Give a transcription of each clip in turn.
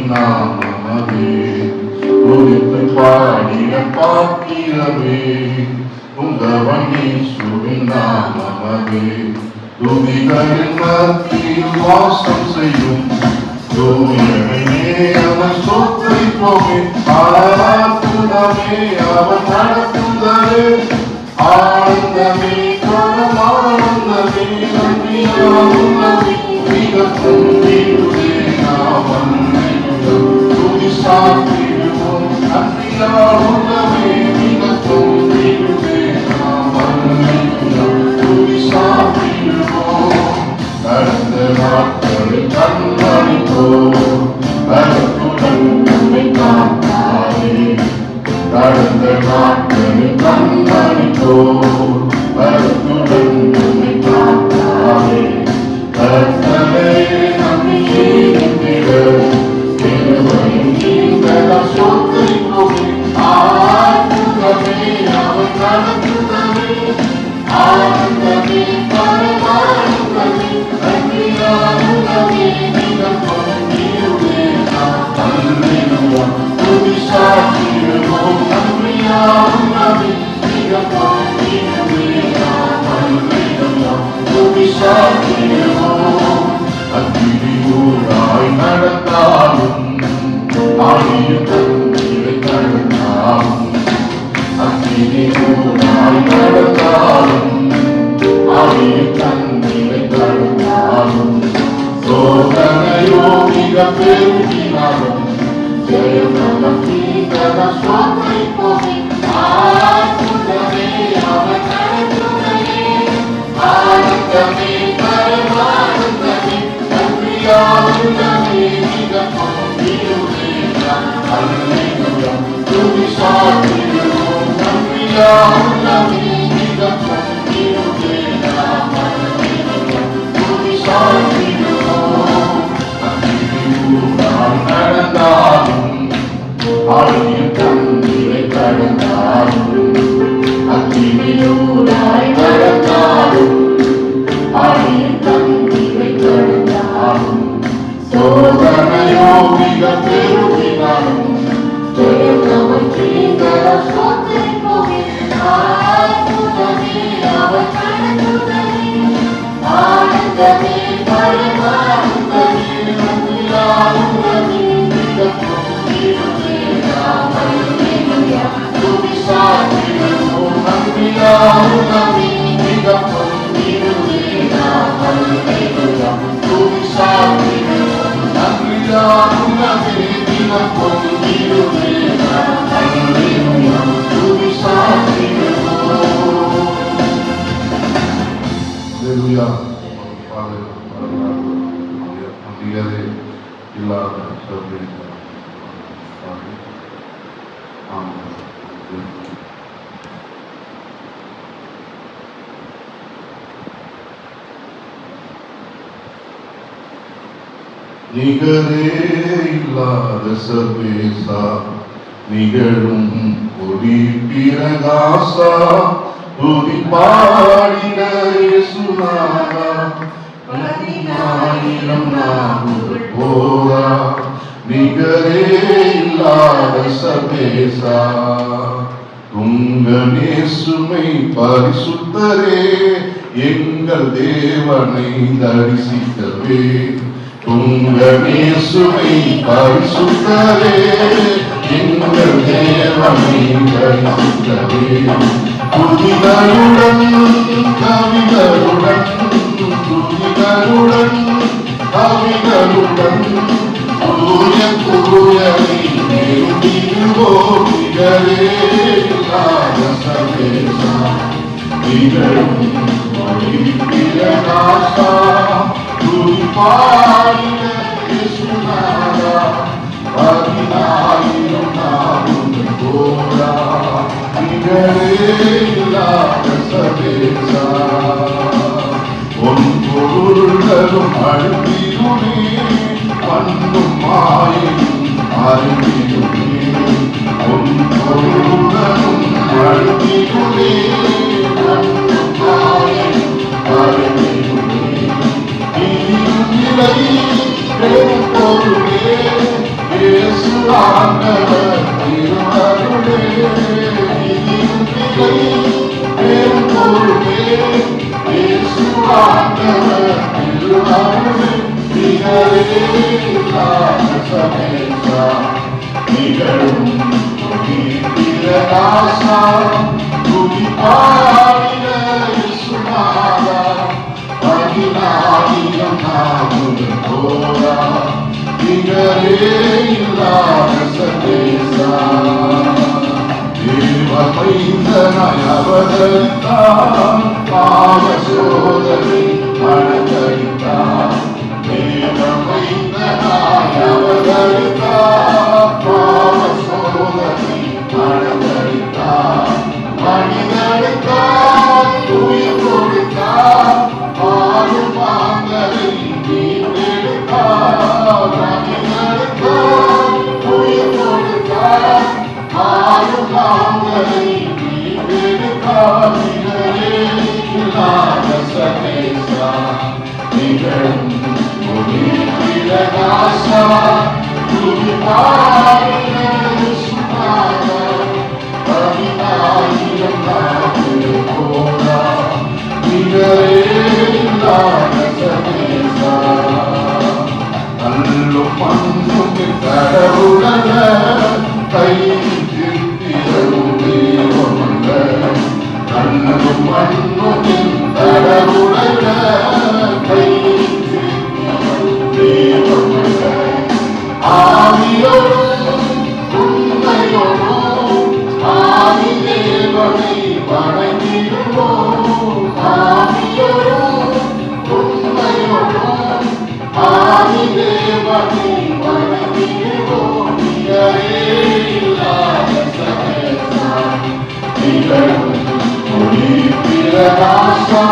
நாமமே குறித்து பாடின பாக்கியமே உங்கவன் இயேசுவின் நாமமே துதிகளின் மத்தியில் வாசம் செய்யும் தூயமே அவன் சொத்தை போமே அற்புதமே அவன் நடத்துதலே ஆனந்தமே ஆனந்தமே நன்றியானந்தமே மிக பொங்கிடுவே நாமம் துதி சாத்திடுவோம் நன்றியானந்தமே மிக பொங்கிடுவே நாமம் துதி சாத்திடுவோம் கடந்த நாட்களில் கண்மணிப்போம் கருத்துடன் நம்மை காத்தாரே கடந்த நாட்களில் கண்மணிப்போம் கருத்துடன் நம்மை காத்தாரே கர்த்தரே நம்மை ஏகிட திருவையும் இந்த சொத்தை போய் ஆனந்தமே அவன் நடத்துதலே ஆனந்தமே பரமானந்தமே நன்றியானந்தமே மிக பொங்கிடுவே அல்லேலூயா துதி சாத்திடுவோம் நன்றியானந்தமே மிக பொங்கிடுவே அல்லேலூயா துதி சாத்திடுவோம் அக்கினி ஊராய் நடந்தாலும் ஆழியும் தண்ணீரை கடந்தாலும் அக்கினி ஊராய் நடந்தாலும் ஆழியும் தண்ணீரை கடந்தாலும் சோதனையோ மிக பெருகினாலும் ஜெயம் நமக்கு சொத்தை போய் ஆனந்தமே அவன் நடத்துதலே ஆனந்தமே பரமானந்தமே நன்றியானந்தமே மிக பொங்கிடுவே அல்லேலூயா துதி சாத்திடுவோம் நன்றியானந்தமே மிக பொங்கிடுவே அல்லேலூயா துதி சாத்திடுவோம் அக்கினியூராய் நடந்தாலும் ஆழியும் தண்ணீரை கடந்தாலும் அக்கினியூராய் நடந்தாலும் ஆழியும் தண்ணீரை கடந்தாலும் சோதனையோ மிக பெருகினாலும் ஜெயம் நமக்கு சொத்தை போய் ஆனந்தமே அவன் நடத்துதலே ஆனந்தமே பரமானந்தமே நன்றியானந்தமே மிக பொங்கிடுவே அல்லேலூயா துதி சாத்திடுவோம் நன்றியானந்தமே மிக பொங்கிடுவே அல்லேலூயா துதி சாத்திடுவோம் நன்றியானந்தமே மிக பொங்கிடுவே அல்லேலூயா துதி சாத்திடுவோம். அல்லேலூயா. நம்பிக்கையே இல்லாத நிகரே இல்லாத சர்வேசா நிகழும் ஒளி பிரகாசா துதி பாடிட இயேசுநாதா பதினாயிரம் நாவுகள் போதா நிகரே இல்லாத சர்வேசா துங்கனேசுமை பரிசுத்தரே எங்கள் தேவனை தரிசிக்கவே துங்கனேசுமை பரிசுத்தரே எங்கள் தேவனை தரிசிக்கவே துதிகளுடன் கவிகளுடன் துதிகளுடன் கவிகளுடன் தூய தூயனை நெருங்கிடுவோம் நிகரே இல்லாத சர்வேசா நிகழும் ஒளி பிரகாசா துதி பாடிட இயேசுநாதா பதினாயிரம் நாவுகள் போதா நிகரே இல்லாத சர்வேசா பொன் பொருள்களும் அழுத்தியுமே பண்பும் மாயும் அறிவியுமே பொன் பொருள்களும் அழுத்தியுமே பண்பும் மாயும் அறிவியுமே இலை பெரும் பொருளே ஆண்டவர் திருவருளே விதியும் நிலை பெரும் பொருளே இயேசு ஆண்டவர் திருவருளே நிகரே இல்லாத சமேசா நிகழும் பிரகாசா துதிப்பாடின இயேசுநாதா பதினாயிரம் நாமம் தோரா நிகரே இல்லாத சமேசா தேவமைந்தனாய் அவதரித்தார் பாவ சோதனை அடங்கரித்தார் தேவமைந்தனாய் அவதரித்தார் பாவ சோதனை அடங்கரித்தார் மனிதனுக்காய் உயிர் கொடுத்தார் ஆளும் மாந்தரை மீட்டெடுத்தார் மனிதனுக்காய் உயிர் கொடுத்தார் ஆளும் மாந்தரை மீட்டெடுத்தார் நிகரே இல்லாத சமேசா நிகழும் ஒளி பிரகாசா துதிப்பாடின இயேசுநாதா பதினாயிரம் நாமம் தோரா நிகரே இல்லாத சமேசா கல்லும் மண்ணும் கடவுளன கை திருத்திடும் தெய்வமல்ல கல்லும் மண்ணும் கடவுளன கை திருத்திடும் தெய்வமல்ல ஆவியோடும் உண்மையோடும் ஆவி தேவனை வணங்கிடுவோம் ஆவியோடும் உண்மையோடும் ஆவி தேவனை வணங்கிடுவோம் நிகரே இல்லாத சமேசா நிகழும் ஒளி பிரகாசா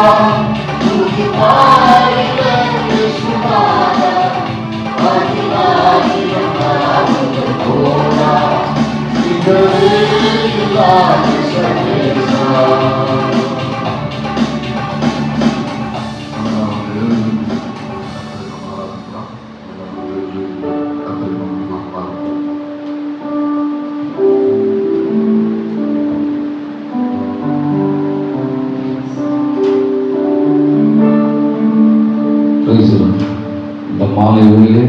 துதிப்பாடின இயேசுநாதா பதினாயிரம் நாமம் தோரா நிகரே இல்லாத சமேசா இந்த மாலை வேளையிலே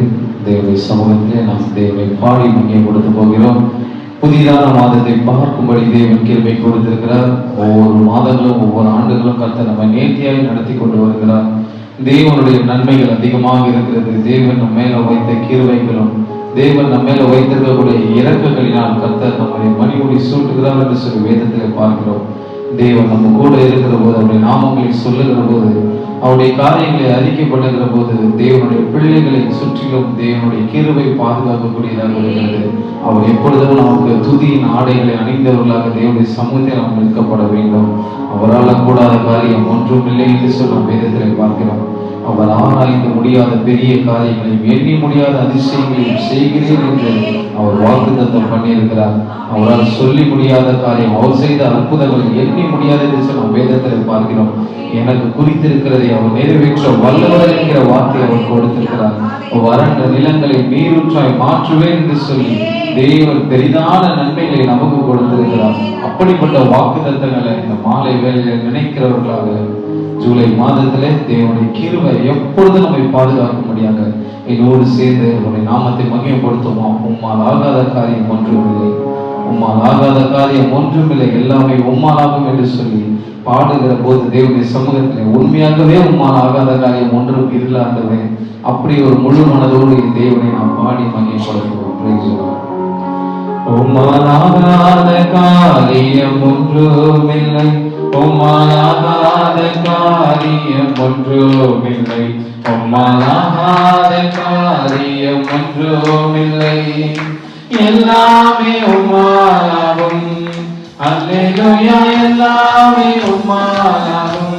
தேவனுடைய சமூகத்திலே நாம் தேவனை பாடி மகிமைப்படுத்த போகிறோம். புதிதான மாதத்தை பார்க்கும்படி தேவன் கிருபை கொடுத்திருக்கிறார். ஒவ்வொரு மாதங்களும் ஒவ்வொரு ஆண்டுகளும் கர்த்தர் நம்ம நேர்த்தியாய் நடத்தி கொண்டு வருகிறார். தேவனுடைய நன்மைகள் அதிகமாக இருக்கிறது. தேவன் நம்ம மேல வைத்த கிருபைகளும் தேவன் நம்ம மேல வைத்திருக்கக்கூடிய இறக்கங்களினால் கர்த்தர் நம்முடைய மணிமுடி சூட்டுகிறார் என்று சொல்லி வேதத்திலே பார்க்கிறோம். தேவன் நம்ம கூட இருக்கிற போது அவருடைய நாமங்களை சொல்லுகிற போது அவருடைய காரியங்களை அறிக்கைப்படுகிற போது தேவனுடைய பிள்ளைகளை சுற்றிலும் தேவனுடைய கிருபை பாதுகாக்கக்கூடியதாக இருக்கிறது. அவர் எப்பொழுதும் நமக்கு துதியின் ஆடைகளை அணிந்தவர்களாக தேவனுடைய சமூகத்தில் நாம் நிற்கப்பட வேண்டும். அவரால் கூடாத காரியம் ஒன்றும் இல்லை என்று சொல்ல வேதத்தில் பார்க்கிறோம். அவர் ஆராய்ந்து முடியாத பெரிய காரியங்களையும் எண்ணி முடியாத அதிசயங்களையும் செய்கிறேன் என்று அவர் வாக்குத்தத்தம் பண்ணியிருக்கிறார். அவரால் சொல்லி முடியாத காரியம் அவர் செய்த அற்புதங்களை எண்ணி முடியாது என்று சொல்ல வேதத்தில் பார்க்கிறோம். எனக்கு குறித்திருக்கிறதை அவர் நிறைவேற்ற வல்லவர் என்கிற வார்த்தை அவர் கொடுத்திருக்கிறார். வறண்ட நிலங்களை நீரூற்றாய் மாற்றுவேன் என்று சொல்லி தேவன் பெரிதான நன்மைகளை நமக்கு கொடுத்திருக்கிறார். அப்படிப்பட்ட வாக்குத்தத்தங்களை இந்த மாலை வேளையில நினைக்கிறவர்களாக ஜூலை மாதத்திலே தேவனுடைய கிருபை எப்பொழுது நம்மை பாதுகாக்கும்படியாக என்னோடு சேர்ந்து அவருடைய நாமத்தை மகிமைப்படுத்துமா. உம்மால் ஆகாத காரியம் ஒன்றுமில்லை, உம்மால் ஆகாத காரியம் ஒன்றுமில்லை, எல்லாமே உம்மால் ஆகும் என்று சொல்லி பாடுகிற போது தேவனுடைய சமூகத்திலே உண்மையாகவே உம்மால் ஆகாத காரியம் ஒன்றும் இல்லாதவே அப்படி ஒரு முழு மனதோடு தேவனை நாம் பாடி மகிமைப்படுத்துவோம். உம்மால் ஆகாத காரியம் ஒன்றுமில்லை, உம்மால் ஆகாத காரியம் ஒன்றுமில்லை, உம்மால் ஆகாத காரியம் ஒன்றுமில்லை, எல்லாமே உம்மாலாகும். அல்லேலூயா, எல்லாமே உம்மாலாகும்.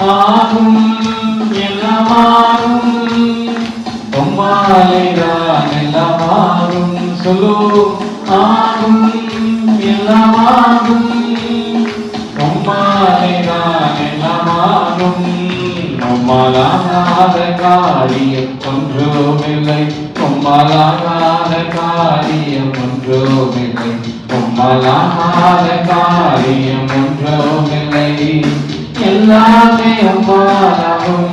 ஆகும், எல்லாமாகும், உம்மாலேதான் எல்லாமாகும். சொல்லு, ஆகும், எல்லாமாகும், உம்மாலேதான் எல்லாமாகும். உம்மாலாகாத காரியம் ஒன்றுமில்லை, உம்மலாகாத காரியம் ஒன்றுமில்லை, உம்மலாகாத காரியம் ஒன்றுமில்லை. எல்லாமே உம்மாலாகும்,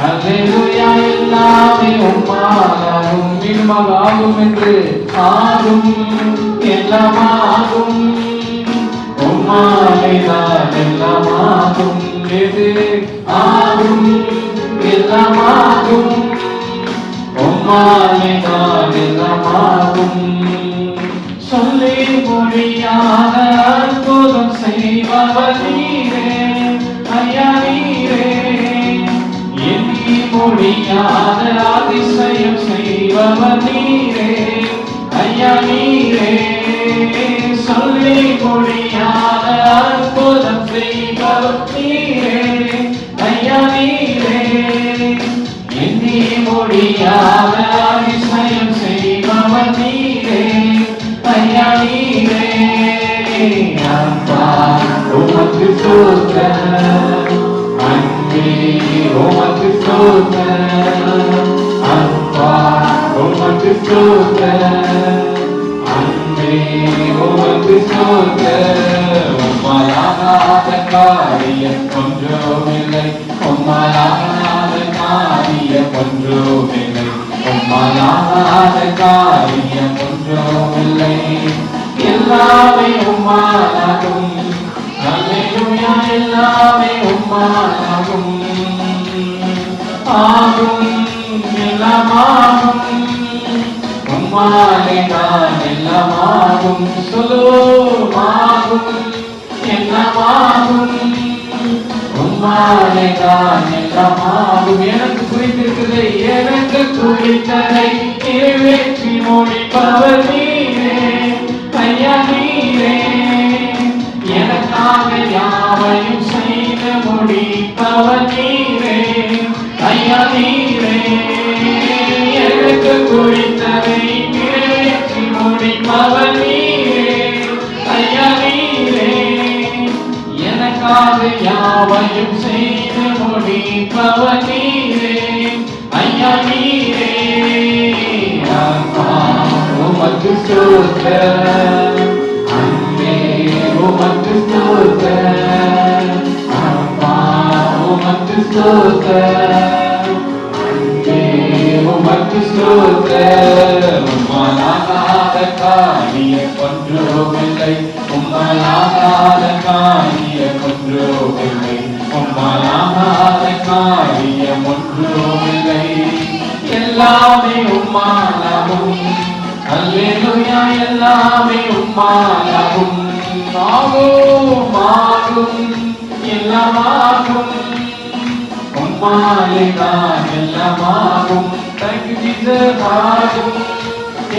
அல்லேலூயா, எல்லாமே உம்மாலாகும். மீண்டுமாகும் என்று ஆகும், எல்லாமாகும், உம்மாலேதான் எல்லாமாகும். எது ஆகும், எல்லாமாகும், உம்மாலேதான் எல்லாமாகும். சொல்லி முடியாத அற்புதம் செய்பவர் நீரே, ஐயா நீரே. எண்ணி முடியாத அதிசயம் செய்பவர் நீரே, ஐயா நீரே. சொல்லி முடியாத அற்புதம் செய்பவர் நீரே, ஐயா நீரே. எண்ணி முடியாத அதிசயம் செய்பவர் நீரே, ஐயா நீரே. அப்பா உமக்கு ஸ்தோத்திரம், அன்பே உமக்கு ஸ்தோத்திரம், அப்பா உமக்கு ஸ்தோத்திரம், அன்பே உமக்கு ஸ்தோத்திரம். உம்மலாகாத காரியம் ஒன்றுமில்லை, உம்மலாகாத காரியம் ஒன்றுமில்லை, உம்மலாகாத காரியம் ஒன்றுமில்லை. எல்லாமே உம்மாலாகும், அல்லேலூயா, எல்லாமே உம்மாலாகும். ஆகும், எல்லாமாகும், உம்மாலேதான் எல்லாமாகும். சொல்லுமாகும், எல்லாமாகும், உம்மாலேதான் எல்லாமாகும். எனக்கு குறித்திருக்கிறது, எனக்கு குறித்ததை நிறைவேற்றி முடிப்பவர் நீரே, ஐயா நீரே. எனக்காக யாவையும் செய்து முடிப்பவர் நீரே, ஐயா நீரே. எனக்கு குறித்ததை நிறைவேற்றி முடிப்பவர் நீரே, ஐயா நீரே. எனக்காக யாவையும் செய்து முடிப்பவர் நீரே, ஐயா நீரே. அப்பா உமக்கு ஸ்தோத்திரம், அன்பே உமக்கு ஸ்தோத்திரம், அப்பா உமக்கு ஸ்தோத்திரம், அன்பே உமக்கு ஸ்தோத்திரம். உம்மலாகாத காரியம் ஒன்றுமில்லை, உம்மலாகாத காரியம் ஒன்றுமில்லை, உம்மலாகாத காரியம் ஒன்றுமில்லை. எல்லாமே உம்மாலாகும், அல்லேலூயா, எல்லாமே உம்மாலாகும். ஆகும், ஆகும், எல்லாமாகும், உம்மாலேதான் எல்லாமாகும். Thank you Jesus. ஆகும்,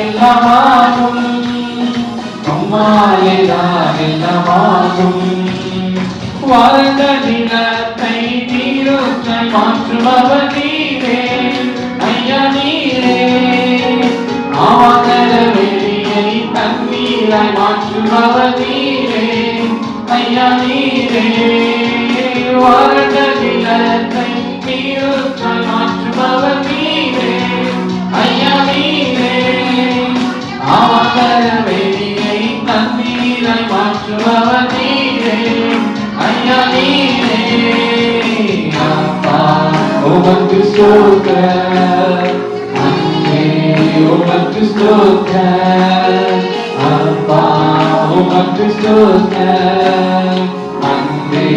எல்லாமாகும், உம்மாலேதான் எல்லாமாகும். வறண்ட நிலத்தை நீரூற்றாய் மாற்றுபவர் நீரே, ஐயா நீரே. ஆவாதர வெளியை தண்ணீராய் மாற்றுபவர் நீரே, ஐயா நீரே. வறண்ட நிலத்தை நீரூற்றாய் மாற்றுபவர் நீரே, ஐயா நீரே. ஆவாதர வெளியை தண்ணீராய் மாற்றுபவர் நீரே, ஐயா நீரே. அப்பா உமக்கு ஸ்தோத்திரம், அன்பே உமக்கு ஸ்தோத்திரம், அப்பா உமக்கு ஸ்தோத்திரம், அன்பே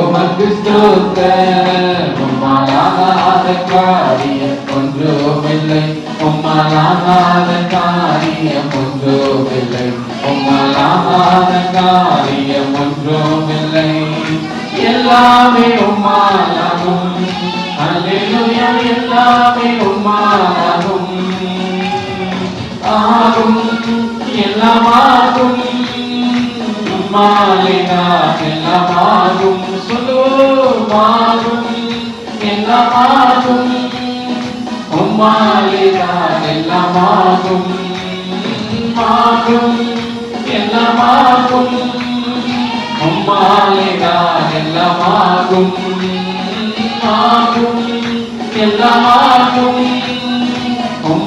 உமக்கு ஸ்தோத்திரம். உம்மலாகாத காரியம் ஒன்றுமில்லை, உம்மலாகாத காரியம் ஒன்றுமில்லை, உம்மலாகாத காரியம் ஒன்றுமில்லை. எல்லாமே உம்மாலாகும், அல்லேலூயா, எல்லாமே உம்மாலாகும். ஆகும், எல்லாமாகும், உம்மாலேதான் எல்லாமாகும். சொல்லுமாகும், எல்லாமாகும், உம்மாலேதான் எல்லாமாகும். ஆகும், எல்லாமாகும், உம்மாலேதான் எல்லாமாகும். ஆகும், எல்லாமாகும்,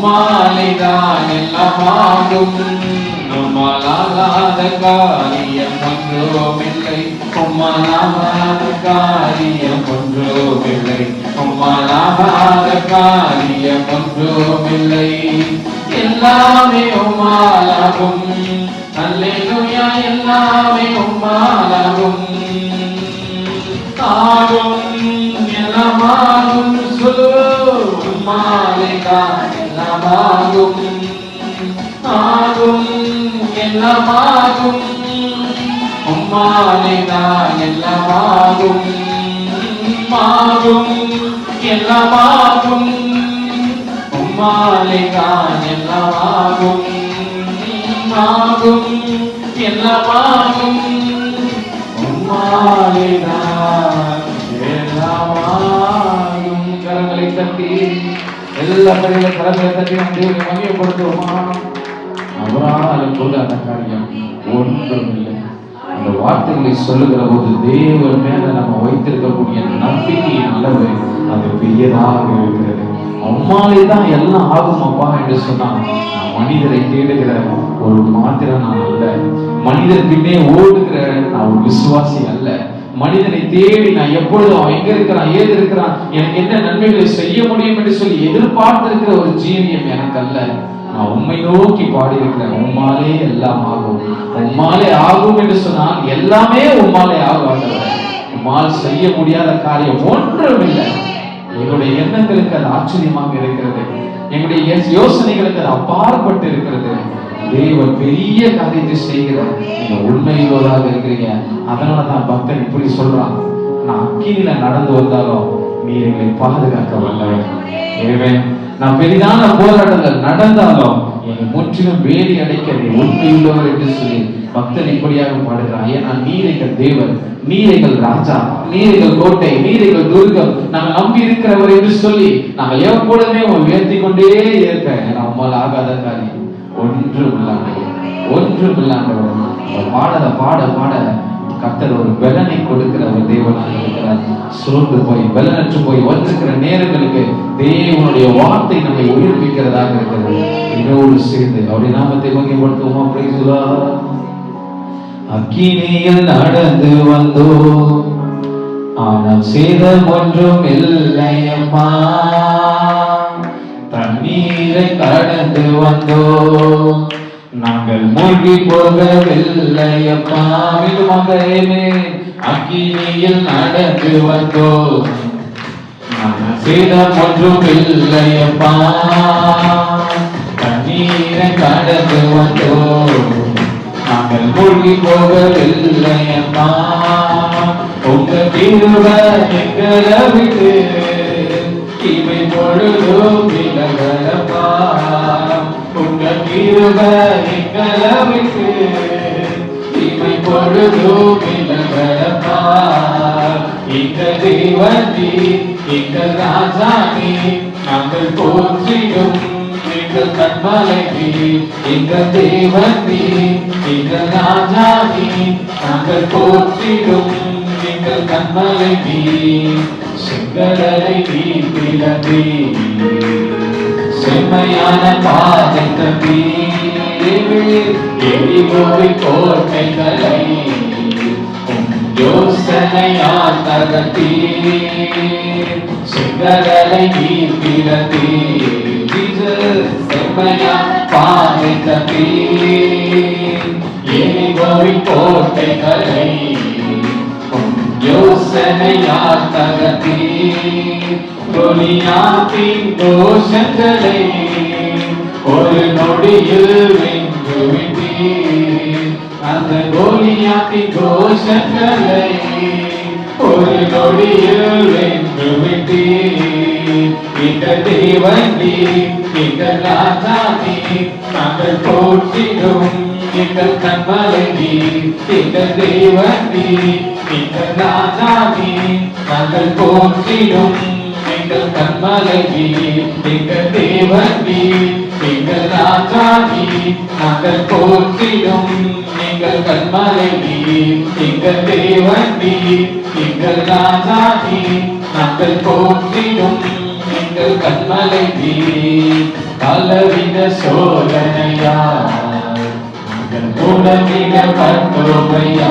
உம்மாலேதான் எல்லாமாகும். உம்மாலாகாத காரியம் ஒன்றுமில்லை. உம்மாலாகாத காரியம் ஒன்றுமில்லை. உம்மாலாகாத காரியம் ஒன்றுமில்லை. எல்லாமே உம்மாலாகும். அல்லேலூயா, எல்லாமே உம்மாலாகும். ஆகும், எல்லாமாகும். சொல்லு, உம்மாலேதான் எல்லாமாகும். ஆகும், எல்லாமாகும். உம்மாலேதான் எல்லாமாகும். ஆகும், எல்லாமாகும். உம்மாலேதான் எல்லாமாகும். ஆகும், எல்லாமாகும். உம்மாலேதான் எல்லாமாகும். கரங்களை தட்டி, எல்லா கரங்களை தட்டி நம் தேவனை மகிமைப்படுத்துவோமா? அவரால் கூடாத காரியம் ஒன்றுமில்லை. அந்த வார்த்தைகளை சொல்லுகிற போது தேவன் மேல நம்ம வைத்திருக்கக்கூடிய நம்பிக்கையின் அளவு அது பெரியதாக இருக்கிறது. அம்மாலே தான் எல்லாம் ஆகும் அப்பா என்று சொன்னான். நான் மனிதரை தேடுகிற ஒரு மாத்திரம் நான் அல்ல, மனிதர் பின்னே ஓடுகிற நான் ஒரு விசுவாசி அல்ல. மனிதனை தேடி நான் எப்பொழுதும் அவன் எங்க இருக்கிறான், ஏது இருக்கிறான், எனக்கு என்ன நன்மைகளை செய்ய முடியும் என்று சொல்லி எதிர்பார்த்திருக்கிற ஒரு ஜீவியம் எனக்கு அல்ல. நான் உம்மை நோக்கி பாடி இருக்கிறேன். உம்மாலே எல்லாம் ஆகும். உம்மாலே ஆகும் என்று சொன்னால் எல்லாமே உம்மாலே ஆகும். உம்மால் செய்ய முடியாத காரியம் ஒன்றும் இல்லை. எங்களுடைய எண்ணங்களுக்கு அது ஆச்சரியமாக இருக்கிறது. எங்களுடைய யோசனைகளுக்கு அது அப்பாற்பட்டு இருக்கிறது. தேவன் பெரிய காரியத்தை செய்கிறார். நீங்க உண்மையோடாக இருக்கிறீங்க. அதனாலதான் பக்தன் இப்படி சொல்றான், நான் அக்கினில நடந்து வந்தாலும் நீர் எங்களை பாதுகாக்க வல்லவர். எனவே நான் பெரிதான போராட்டங்கள் நடந்தாலும் என்னை முற்றிலும் வேலி அடைக்க உண்மையுள்ளவர் என்று சொல்லி பக்தன் இப்படியாக பாடுகிறான். ஏன்னா நீர் எங்கள் தேவன், நீர் எங்கள் ராஜா, நீர் எங்கள் கோட்டை, நீர் எங்கள் துர்கம், நாங்கள் நம்பி இருக்கிறவர் என்று சொல்லி நாங்கள் எப்பொழுதுமே உயர்த்தி கொண்டே இருப்பேன். ஏன்னா உம்மால் ஆகாத காரியம் ஒன்றும் இல்லாண்டவர், ஒன்றும் இல்லாண்டவர். பாட பாட பாட கர்த்தர் ஒரு பலனை கொடுக்கிற ஒரு தேவனாக இருக்கிறார். சோர்ந்து போய் பலனற்று போய் வந்திருக்கிற நேரங்களுக்கு தேவனுடைய வார்த்தை நம்மை உயிர்ப்பிக்கிறதாக இருக்கிறது. இதோடு சேர்ந்து அவருடைய நாமத்தை மகிமைப்படுத்துவோமா? Price the Lord. அக்கினியில் நடந்து வந்தோ, ஆனால் சேதம் ஒன்றும் இல்லையம்மா. தண்ணீரை கடந்து வந்தோ, நாங்கள் மூழ்கி போகவில்லையப்பா. அக்கினியில் நடந்து வந்தோ, நாங்கள் சேதம் ஒன்றும் இல்லையப்பா. தண்ணீரை கடந்து வந்தோ, நாங்கள் மூழ்கி போகவில்லையப்பா. உங்க கிருபை எங்களை விட்டு இவை பொழுதும் விலகலப்பா. உங்க கிருபை எங்களை விட்டு இவை பொழுதும் விலகலப்பா. எங்க தேவனே, எங்க ராஜானே, நாங்கள் போற்றிடும் எங்கள் கண்மலையே. எங்க தேவனே, எங்க ராஜானே, நாங்கள் போற்றிடும் எங்கள் கண்மலையே. செங்கடலை நீர் பிளந்தே, செம்மையான பாதை தம்பி. எரிகோவை கோட்டைகளை யோசனையால் தகர்த்தே. செங்கடலை நீர் பிளந்தே, செம்மையான பாதை தம்பி. எரிகோவை கோட்டைகளை யோசனையால் தகர்த்தே. கோலியாத்தின் கோஷங்களை ஒரு நொடியில் வென்று விட்டீர். அந்த கோலியாத்தின் கோஷங்களை ஒரு நொடியில் வென்று விட்டீர். இந்த தேவனே, இந்த ராஜானே, நாங்கள் போற்றிடும் எங்கள் கண்மலையே. இந்த தேவனே, இந்த ராஜானே, நாங்கள் போற்றிடும் எங்கள் கண்மலையே. எங்கள் தேவனே, எங்கள் ராஜானே, நாங்கள் போற்றிடும் எங்கள் கண்மலையே. எங்கள் தேவனே, எங்கள் ராஜானே, நாங்கள் போற்றிடும் எங்கள் கண்மலையே. கால சோதனையா குணமிடப்பட்டோமையா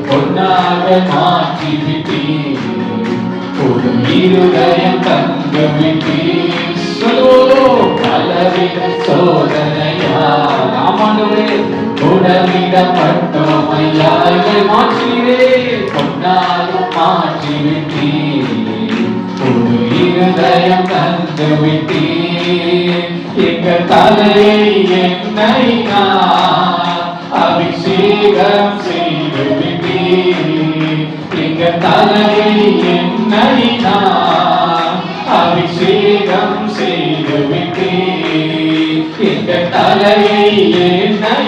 பொன்னாக மாற்றி விட்டீர் ஒரு இருதயம் தந்து விட்டீர் சொல்லுவோம் பலவித சோதனையா ஆமாண்டவரே குணமிடப்பட்டோமையா எங்களை மாற்றினே பொன்னாக மாற்றி விட்டீர் ஒரு இருதயம் தந்து விட்டீர் எங்கள் தலையை என்னை அபிஷேகம் செய்து விட்டீர் எங்கள் தலையை என்னை அபிஷேகம் செய்து விட்டீர் எங்கள் தலையை என்னை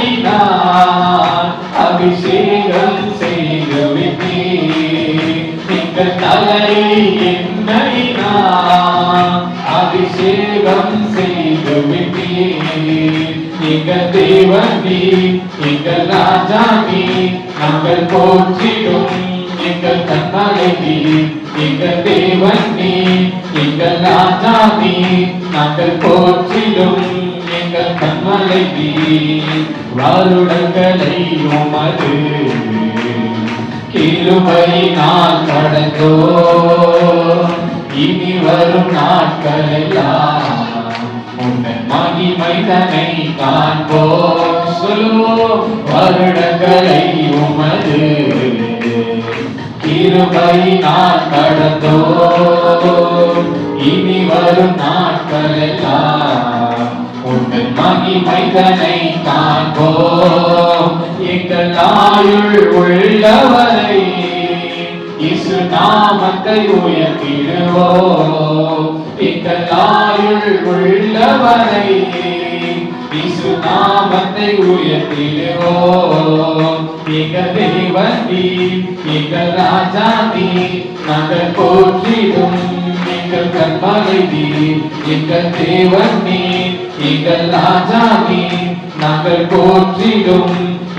அபிஷேகம் செய்து விட்டீர் எங்கள் தலையை என்னை அபிஷேகம் செய்து விட்டீர் எங்கள் தேவன் நீர் எங்கள் ராஜா நீர் நாங்கள் போற்றிடும் எங்கள் கண்மலை நீர் எங்கள் தேவன் நீர் எங்கள் ராஜா நீர் நாங்கள் போற்றிடும் எங்கள் கண்மலை நீர் வருடங்களை உமது கிருபையினால் கடந்தோ இனி வரும் நாட்களெல்லாம் உங்கள் மகிமைதனை காண்போம் சொல்லுவோம் வருடங்களை உமது கிருபையினால் கடந்தோ இனி வரும் நாட்களெல்லாம் உங்கள் மகிமைதனை காண்போம் எங்கள் ஆயுள் உள்ளவரை இயேசு நாமத்தை உயர்த்திடுவோம் எங்கள் ஆயுள் உள்ளவரை இயேசு நாமத்தை உயர்த்திடுவோம் எங்கள் தேவன் நீர் எங்கள் ராஜா நீர் நாங்கள் போற்றிடும் எங்கள் கண்மலை நீர் எங்கள் தேவன் நீர் எங்கள் ராஜா நீர் நாங்கள் போற்றிடும்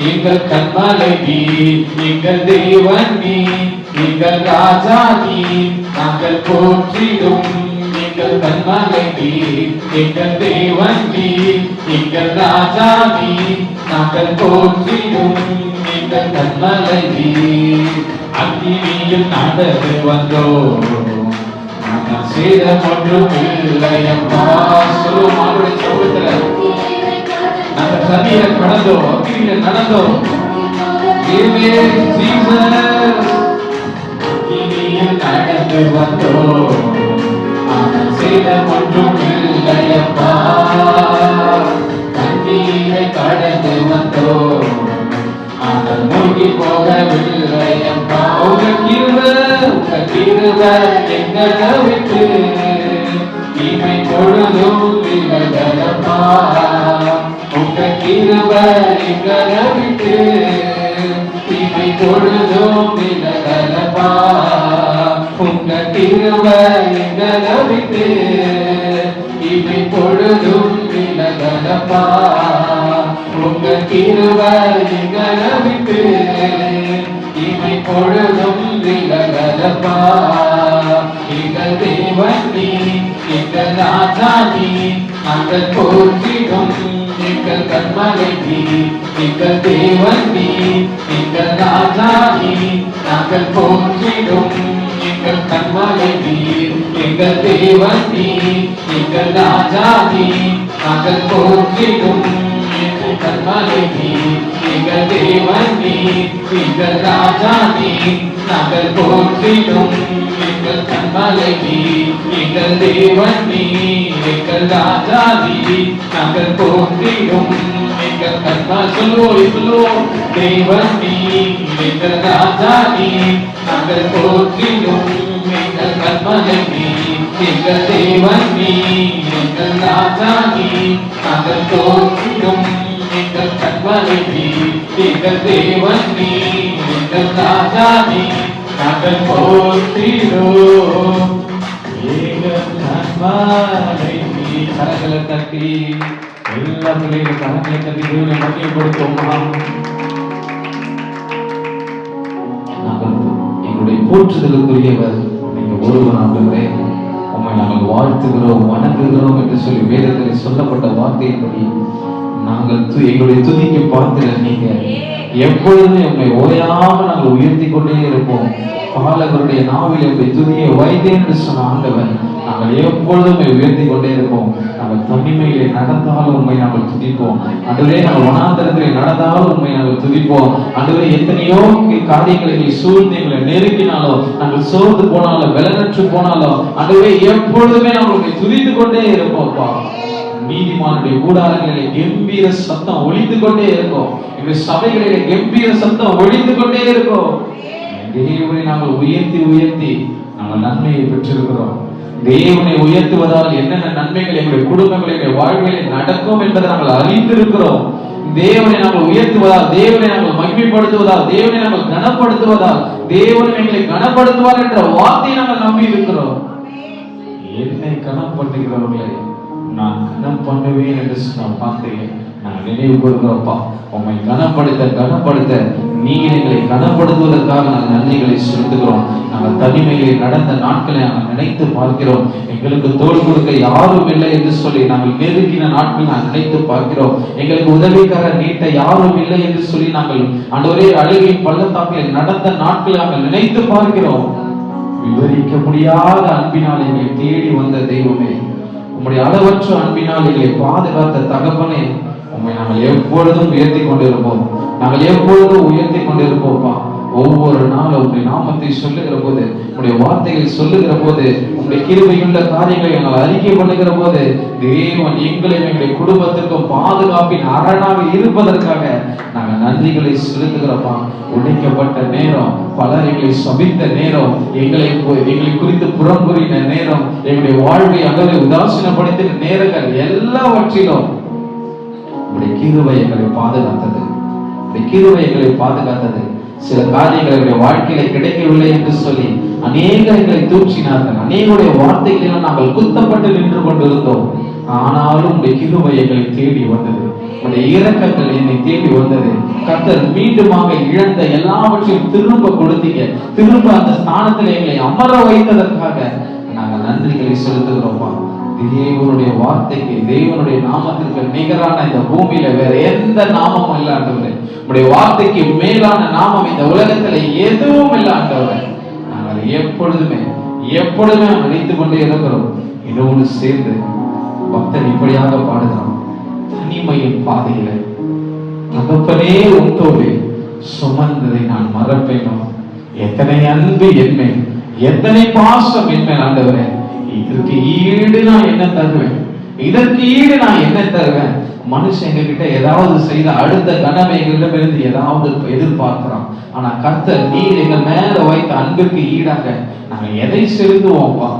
எங்கள் கண்மலை நீர் எங்கள் தேவன் நீர் எங்கள் ராஜா நீர் நாங்கள் போற்றிடும் எங்கள் கண்மலை நீர் எங்கள் தேவன் நீர் எங்கள் ராஜா நீர் நாங்கள் போற்றிடும் எங்கள் கண்மலை நீர் அக்கினியில் நடந்து வந்தோம் நாங்கள் சேதம் ஒன்றும் இல்லையப்பா சொல்லுவோம் அவருடைய சமூகத்துல நாங்கள் சதியில கடந்தோம் அக்கினியில நடந்தோம் அக்கினியில் நடந்து வந்தோம் நாங்கள் சேதம் ஒன்றும் இல்லையப்பா கண்ணீரை கடந்து வந்தோம் நாங்கள் மூழ்கி போகவில்லையப்பா உங்க கிருபை எங்களை விட்டு இமை பொழுதும் விலகலப்பா உங்க கிருபை எங்களை விட்டு இமை பொழுதும் விலகலப்பா உங்க கிருபை எங்களை விட்டு இமை பொழுதும் விலகலப்பா உங்க கிருபை எங்களை விட்டு இமை பொழுதும் விலகலப்பா எங்கள் தேவன் நீர் எங்கள் ராஜா நீர் நாங்கள் போற்றிடும் எங்கள் கண்மலை நீர் எங்கள் தேவன் நீர் எங்கள் ராஜா நீர் நாங்கள் போற்றிடும் எங்கள் கண்மலை நீர் எங்கள் தேவன் நீர் எங்கள் ராஜா நீர் நாங்கள் போற்றிடும் எங்கள் கண்மலை நீர் எங்கள் தேவன் நீர் எங்கள் ராஜா நீர் நாங்கள் போற்றிடும் எங்கள் கண்மலை நீர் எங்கள் தேவன் நீர் எங்கள் ராஜா நீர் நாங்கள் போற்றிடும் எங்கள் கண்மலை சொல்லுவோம் தேவன் நீர் எங்கள் ராஜா நீர் நாங்கள் போற்றிடும் எங்கள் கண்மலை நீர் எங்கள் தேவன் நீர் எங்கள் ராஜா நீர் நாங்கள் போற்றிடும் எங்கள் கண்மலை நீர் எங்கள் தேவன் நீர் எங்கள் ராஜா நீர் நாங்கள் போற்றிடும் எங்கள் கண்மலை நீர் கரங்களை தட்டி எல்லா பிள்ளைகளும் கரங்களை தட்டி தேவனை மகிமைப்படுத்துவோமா நாங்கள் எங்களுடைய போற்றுதலுக்குரியவர் நீங்க ஒருவர் ஆண்டவரே உம்மை நாங்கள் வாழ்த்துகிறோம், வணங்குகிறோம் என்று சொல்லி வேதத்தில் சொல்லப்பட்ட வார்த்தையின்படி நாங்கள் எங்களுடைய துதிக்கு பாத்திர நீங்க. எப்பொழுதுமே உண்மை ஓயாம நாங்கள் உயர்த்தி கொண்டே இருப்போம். பாலகருடைய நாவில் உங்களுடைய துதியை வைத்தேன் என்று சொன்ன ஆண்டவர், நாங்கள் எப்பொழுதுமே உயர்த்தி கொண்டே இருப்போம். நாங்கள் தனிமையிலே நடந்தாலும் உண்மை நாங்கள் துதிப்போம். அதுவே நாங்கள் வனாந்தரத்திலே நடந்தாலும் உண்மை நாங்கள் துதிப்போம். அதுவே எத்தனையோ காரியங்களை சூழ்ந்து எங்களை நெருக்கினாலோ, நாங்கள் சோர்ந்து போனாலோ, பலனற்று போனாலோ, அதுவே எப்பொழுதுமே நாங்கள் துதித்து கொண்டே இருப்போம்ப்பா. நீதிமானுடைய கூடாரங்களிலே கம்பீர சத்தம் ஒலித்து கொண்டே இருக்கும். எங்கள் சபைகளிலே கம்பீர சத்தம் ஒலித்து கொண்டே இருக்கும். தேவனை நாங்கள் உயர்த்தி உயர்த்தி நாங்கள் நன்மையை பெற்றிருக்கிறோம். தேவனை உயர்த்துவதால் என்னென்ன நன்மைகள் எங்களுடைய குடும்பங்களுடைய வாழ்வில் நடக்கும் என்பதை நாங்கள் அறிந்திருக்கிறோம். தேவனை நாங்கள் உயர்த்துவதால், தேவனை நாங்கள் மகிமைப்படுத்துவதால், தேவனை நாங்கள் கனப்படுத்துவதால், தேவனை எங்களை கனப்படுத்துவார் என்ற வார்த்தையை நாங்கள் நம்பி இருக்கிறோம். என்னை கனப்படுத்துகிறவர்களை நான் கனம் பண்ணுவேன் என்று சொன்ன வார்த்தையை நாங்கள் நினைவு கூறுகிறோம்ப்பா. உண்மை கனப்படுத்த நீங்க எங்களை கனப்படுத்துவதற்காக நாங்கள் நன்றிகளை செலுத்துகிறோம். நாங்கள் தனிமையில் நடந்த நாட்களை நாங்கள் நினைத்து பார்க்கிறோம். எங்களுக்கு தோள் கொடுக்க யாரும் இல்லை என்று சொல்லி நாங்கள் நெருங்கின நாட்கள் நாங்கள் நினைத்து பார்க்கிறோம். எங்களுக்கு உதவிக்கார நீட்ட யாரும் இல்லை என்று சொல்லி நாங்கள் அன்றொரே அழுகையின் பள்ளத்தாக்கில் நடந்த நாட்களை நாங்கள் நினைத்து பார்க்கிறோம். விவரிக்க முடியாத அன்பினால் எங்களை தேடி வந்த தெய்வமே, உம்முடைய அளவற்ற அன்பினால் எங்களை பாதுகாத்த தகப்பனே, உண்மை நாங்கள் எப்பொழுதும் உயர்த்தி கொண்டிருப்போம். நாங்கள் எப்பொழுதும் உயர்த்தி கொண்டிருப்போம்ப்பா. ஒவ்வொரு நாளும் உங்களுடைய நாமத்தை சொல்லுகிற போது, உங்களுடைய வார்த்தைகளை சொல்லுகிற போது, உங்களுடைய கிருபையுள்ள காரியங்களை நாங்கள் அறிக்கை பண்ணுகிற போது, தேவன் எங்களையும் எங்களுடைய குடும்பத்திற்கும் பாதுகாப்பின் அரணாக இருப்பதற்காக நாங்கள் நன்றிகளை செலுத்துகிறப்பா. உடைக்கப்பட்ட நேரம், பலர் எங்களை சபித்த நேரம், எங்களை குறித்து புறம்புறின நேரம், எங்களுடைய வாழ்வை அகலை உதாசீனப்படுத்தின நேரங்கள் எல்லாவற்றிலும் உடைய கிருபை எங்களை பாதுகாத்தது. கிருபை எங்களை பாதுகாத்தது. சில காரியங்களுடைய வாழ்க்கையில கிடைக்கவில்லை என்று சொல்லி அநேகர் எங்களை தூற்றினார்கள். அநேகருடைய வார்த்தைகளிலும் நாங்கள் குத்தப்பட்டு நின்று கொண்டிருந்தோம். ஆனாலும் உடைய கிருபை எங்களை தேடி வந்தது. உடைய இரக்கங்கள் என்னை தேடி வந்தது. கர்த்தர் மீண்டுமாக இழந்த எல்லாவற்றையும் திரும்ப கொடுத்தீங்க. திரும்ப அந்த ஸ்தானத்தில் எங்களை அமர வைத்ததற்காக நாங்கள் நன்றிகளை செலுத்துகிறோம்ப்பா. தேவனுடைய வார்த்தைக்கு, தேவனுடைய நாமத்திற்கு நிகரான இந்த பூமியில வேற எந்த நாமமும் இல்லை ஆண்டவரே. உடைய வார்த்தைக்கு மேலான நாமம் இந்த உலகத்துல எதுவும் இல்லை ஆண்டவரே. நாங்கள் எப்பொழுதுமே நினைத்துக் கொண்டே இருக்கிறோம். இதோடு சேர்ந்து பக்தன் இப்படியாக பாடுகிறான். தனிமையின் பாதையில தகப்பனே உந்தோடு சுமந்ததை நான் மறப்பேனோ. எத்தனை அன்பு என்மேல், எத்தனை பாசம் என்மேல் ஆண்டவரே. இதற்கு ஈடு நான் என்ன தருவேன்? இதற்கு ஈடு நான் என்ன தருவேன்? மனுஷன் எங்க கிட்ட ஏதாவது செய்த அடுத்த கணமை எங்களிடமிருந்து ஏதாவது எதிர்பார்க்கிறோம். ஆனா கர்த்தர் நீர் எங்கள் மேல வைத்த அன்பிற்கு ஈடாக நாங்கள் எதை செலுத்துவோம்ப்பா?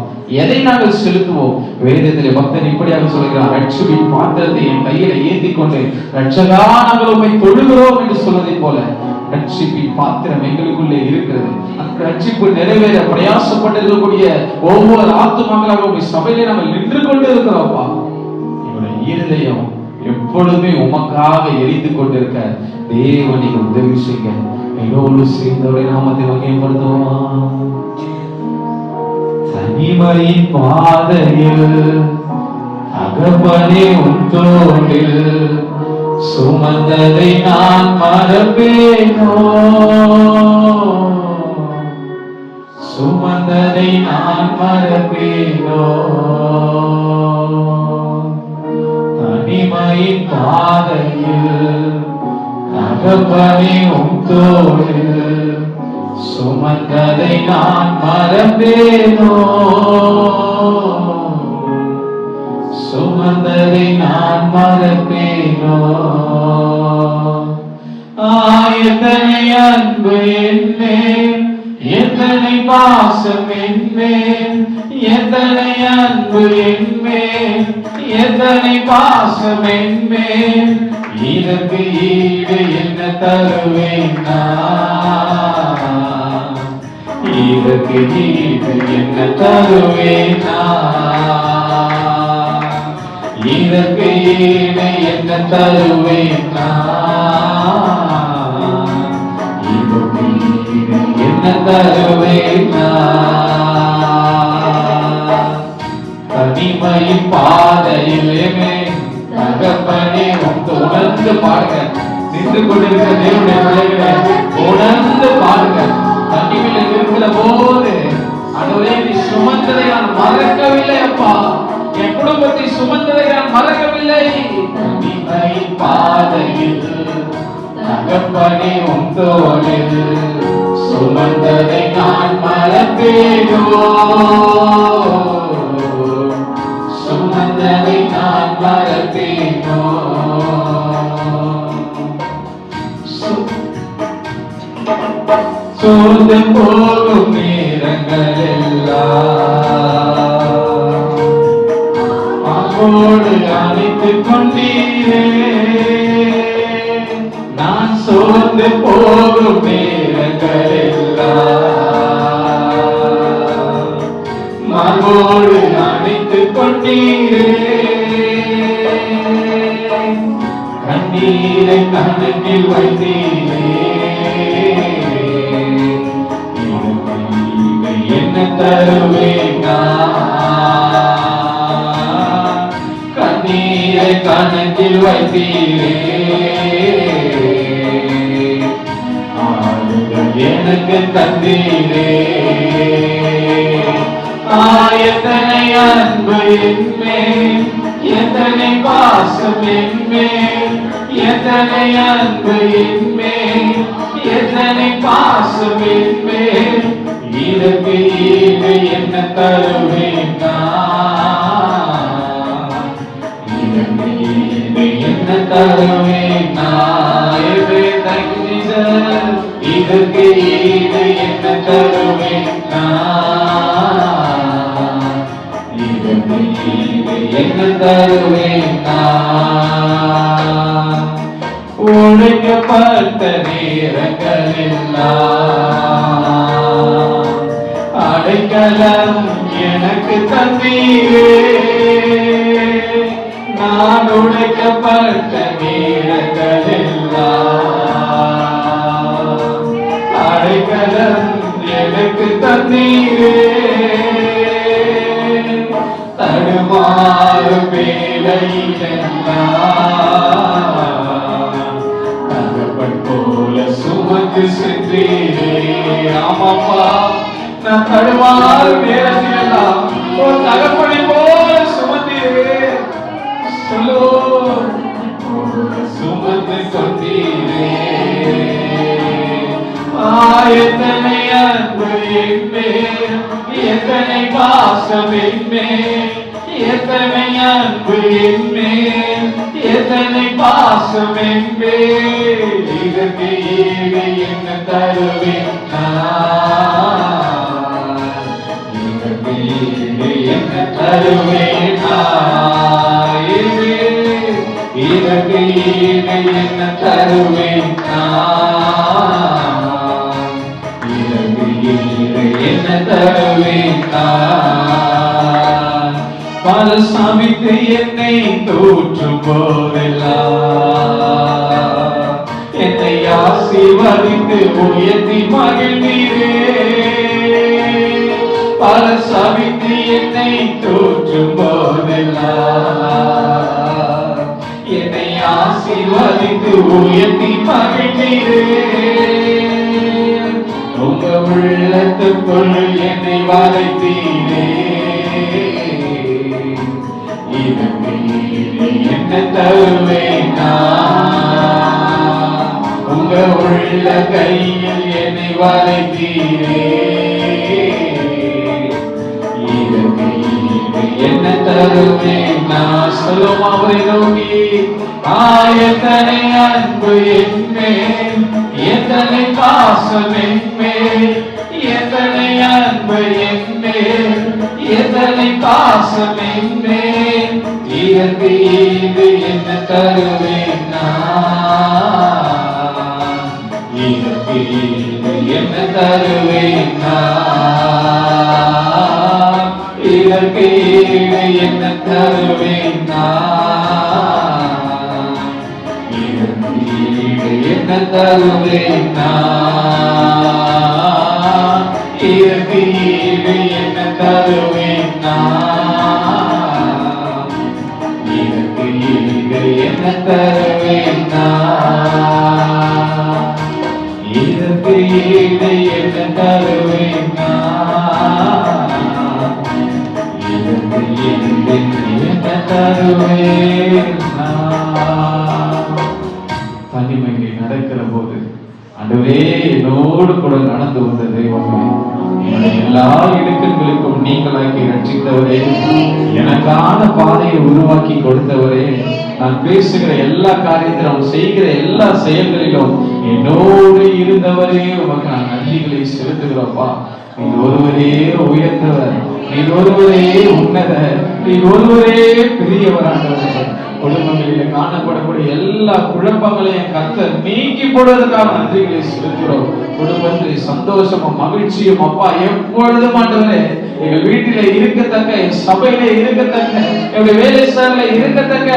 எதை நாங்கள் செலுத்துவோம்? வேதத்திலே பக்தன் இப்படியாக சொல்கிறான். ரட்சிப்பின் பாத்திரத்தை என் கையில ஏந்தி கொண்டு ரட்சகா நாங்கள் உம்மை தொழுகிறோம் என்று சொல்வதை போல ரட்சிப்பின் பாத்திரம் எங்களுக்குள்ளே இருக்கிறது. அந்த ரட்சிப்பு நிறைவேற பிரயாசப்பட்டிருக்கக்கூடிய ஒவ்வொரு ஆத்துமாக்களாக உங்கள் சபையிலே நாங்கள் நின்று கொண்டு இருக்கிறோம்ப்பா. எங்களுடைய இருதயம் எப்பொழுதுமே உமக்காக எரிந்து கொண்டிருக்க தேவன் நீங்க உதவி செய்ய. என்னோடு சேர்ந்தவருடைய நாமத்தை வகைப்படுத்துவோமா? தனிமையின் பாதையில் தகப்பனே உந்தோளில் சுமந்ததை நான் மறப்பேனோ. சுமந்ததை நான் மறப்பேனோ. தனிமையின் பாதையில் தகப்பனே உந்தோளில் சுமந்ததை நான் மறப்பேனோ. சுமந்ததை நான் மறப்பேனோ. எத்தனை அன்பு என்மேல், எத்தனை பாசம் என்மேல், எத்தனை அன்பு என்மேல், எத்தனை பாசம் என்மேல். இதற்கு ஈடு என்ன தருவேன் நான்? இதற்கு ஈடு என்ன தருவேன் நான்? இதற்கு ஈடு என்ன தருவேன் நான்? இதற்கு ஈடு என்ன தருவேன் நான்? உணர்ந்து பாடுங்க. நின்று கொண்டிருக்கிற தேவனுடைய பிள்ளைகளை உணர்ந்து பாடுங்க. தனிமையில இருக்கிற போது ஆண்டவரே, நீ சுமந்ததை நான் மறக்கவில்லை அப்பா, என் குடும்பத்தை சுமந்ததை நான் மறக்கவில்லை. தனிமை பாதையில் தகப்பனே உன் தோளில் சுமந்ததை நான் மறப்பேனோ, சுமந்ததை நான் மறப்பேனோ. சோர்ந்து போகும் நேரங்கள் எல்லாம் மாவோடு அணைத்துக் கொண்டீரே. நான் சோர்ந்து போகும் நேரங்கள் எல்லாம் மாவோடு அணைத்துக் கொண்டீரே. கண்ணீரை கண்ணில் வைத்தீரே. என்ன தருவேன் கண்ணீரை கணக்கில் வைத்தீரே. எனக்கு தந்தீரே. எத்தனை அன்பு என்மேல், எத்தனை பாசம் என்மேல், எத்தனை அன்பு என்மேல், எத்தனை பாசம் என்மேல். இதற்கு ஈடு என்ன தருவேன் நான், இதற்கு ஈடு என்ன தருவேன் நான். இதற்கு ஈடு என்ன தருவேன் நான், இதற்கு ஈடு என்ன தருவேன் நான். உழைக்கப்பட்ட நேரங்கள் எல்லாம் அடைக்கலம் எனக்கு தந்தீரே. நான் உழைக்கப்பட்ட நேரங்கள் எல்லாம் அடைக்கலம் எனக்கு தந்தீரே. தடுமாறும் வேளையிலெல்லாம் தகப்பன் போல சுமந்து சென்றீரே. ஆமாப்பா, நான் தடுமாறும் நேரத்திலெல்லாம் ஒரு தகப்பனை போல சுமந்தீரே. சொல்லோ, சுமந்து கொண்டீரே. எத்தனை அன்பு என்மேல், எத்தனை பாசம் என்மேல், எத்தனை அன்பு என்மேல், எத்தனை பாசம் என்மேல். இதற்கு ஈடு என்ன தருவேன் நான், இதற்கு ஈடு என்ன தருவேன் நான். இதற்கு ஈடு என்ன தருவேன் நான், இதற்கு ஈடு என்ன தருவேன் நான். பல சமித்து என்னை தோற்றும் போதெல்லாம் என்னை ஆசீர்வதித்து உயர்த்தி மகிழ்ந்தீரே. பல சமித்து என்னை தோற்றும் போதெல்லாம் என்னை ஆசீர்வதித்து உயர்த்தி மகிழ்ந்தீரே. உங்க உள்ளத்துக்குள் என்னை வளைத்தீரே. இதற்கு ஈடு என்ன தருவேன் நான், உங்க உள்ள கையில் என்னை வளைத்தீரே. இதற்கு ஈடு என்ன தருவேன் நான். சொல்லும் அவரை நோக்கி, எத்தனை அன்பு என்மேல், எத்தனை பாசம் என்மேல், எத்தனை அன்பு என்மேல், எத்தனை பாசம் என்மேல். இதற்கு ஈடு என்ன தருவேன் நான், இதற்கு ஈடு என்ன தருவேன் நான். இதற்கு ஈடு என்ன தருவேன் நான், இதற்கு ஈடு என்ன தருவேன் நான். இதற்கு ஈடு என்ன தருவேன் நான், இதற்கு ஈடு ஈடு என்ன தருவேன் நான்? இதற்கு ஈடு என்ன தருவேன் நான்? இதற்கு ஈடு என்ன தருவேன் நான்? தனிமையில் நடக்கிற போது ஆண்டவரே என்னோடு கூட நடந்து வந்த தெய்வமே, என்னுடைய எல்லா இடுக்கண்களுக்கும் நீங்களாக்கி ரட்சித்தவரே, எனக்கான பாதையை உருவாக்கி கொடுத்தவரே, நான் பேசுகிற எல்லா காரியத்திலும் செய்கிற எல்லா செயல்களிலும் என்னோடு இருந்தவரே, உமக்கு நான் நன்றிகளை செலுத்துகிறோப்பா. நீர் ஒருவரே உயர்ந்தவர், நீர் ஒருவரே உன்னதர், நீர் ஒருவரே பெரியவரானவரே. குடும்பங்களிலே காணப்படக்கூடிய எல்லா குழப்பங்களையும் கர்த்தர் நீக்கி போடுவதற்காக நன்றிகளை செலுத்துகிறோம். குடும்பத்தில் சந்தோஷமும் மகிழ்ச்சியும் அப்பா எப்பொழுதும் ஆண்டவரே எங்கள் வீட்டிலே இருக்கத்தக்க, என் சபையிலே இருக்கத்தக்க, எங்களுடைய வேலை ஸ்தலத்திலே இருக்கத்தக்க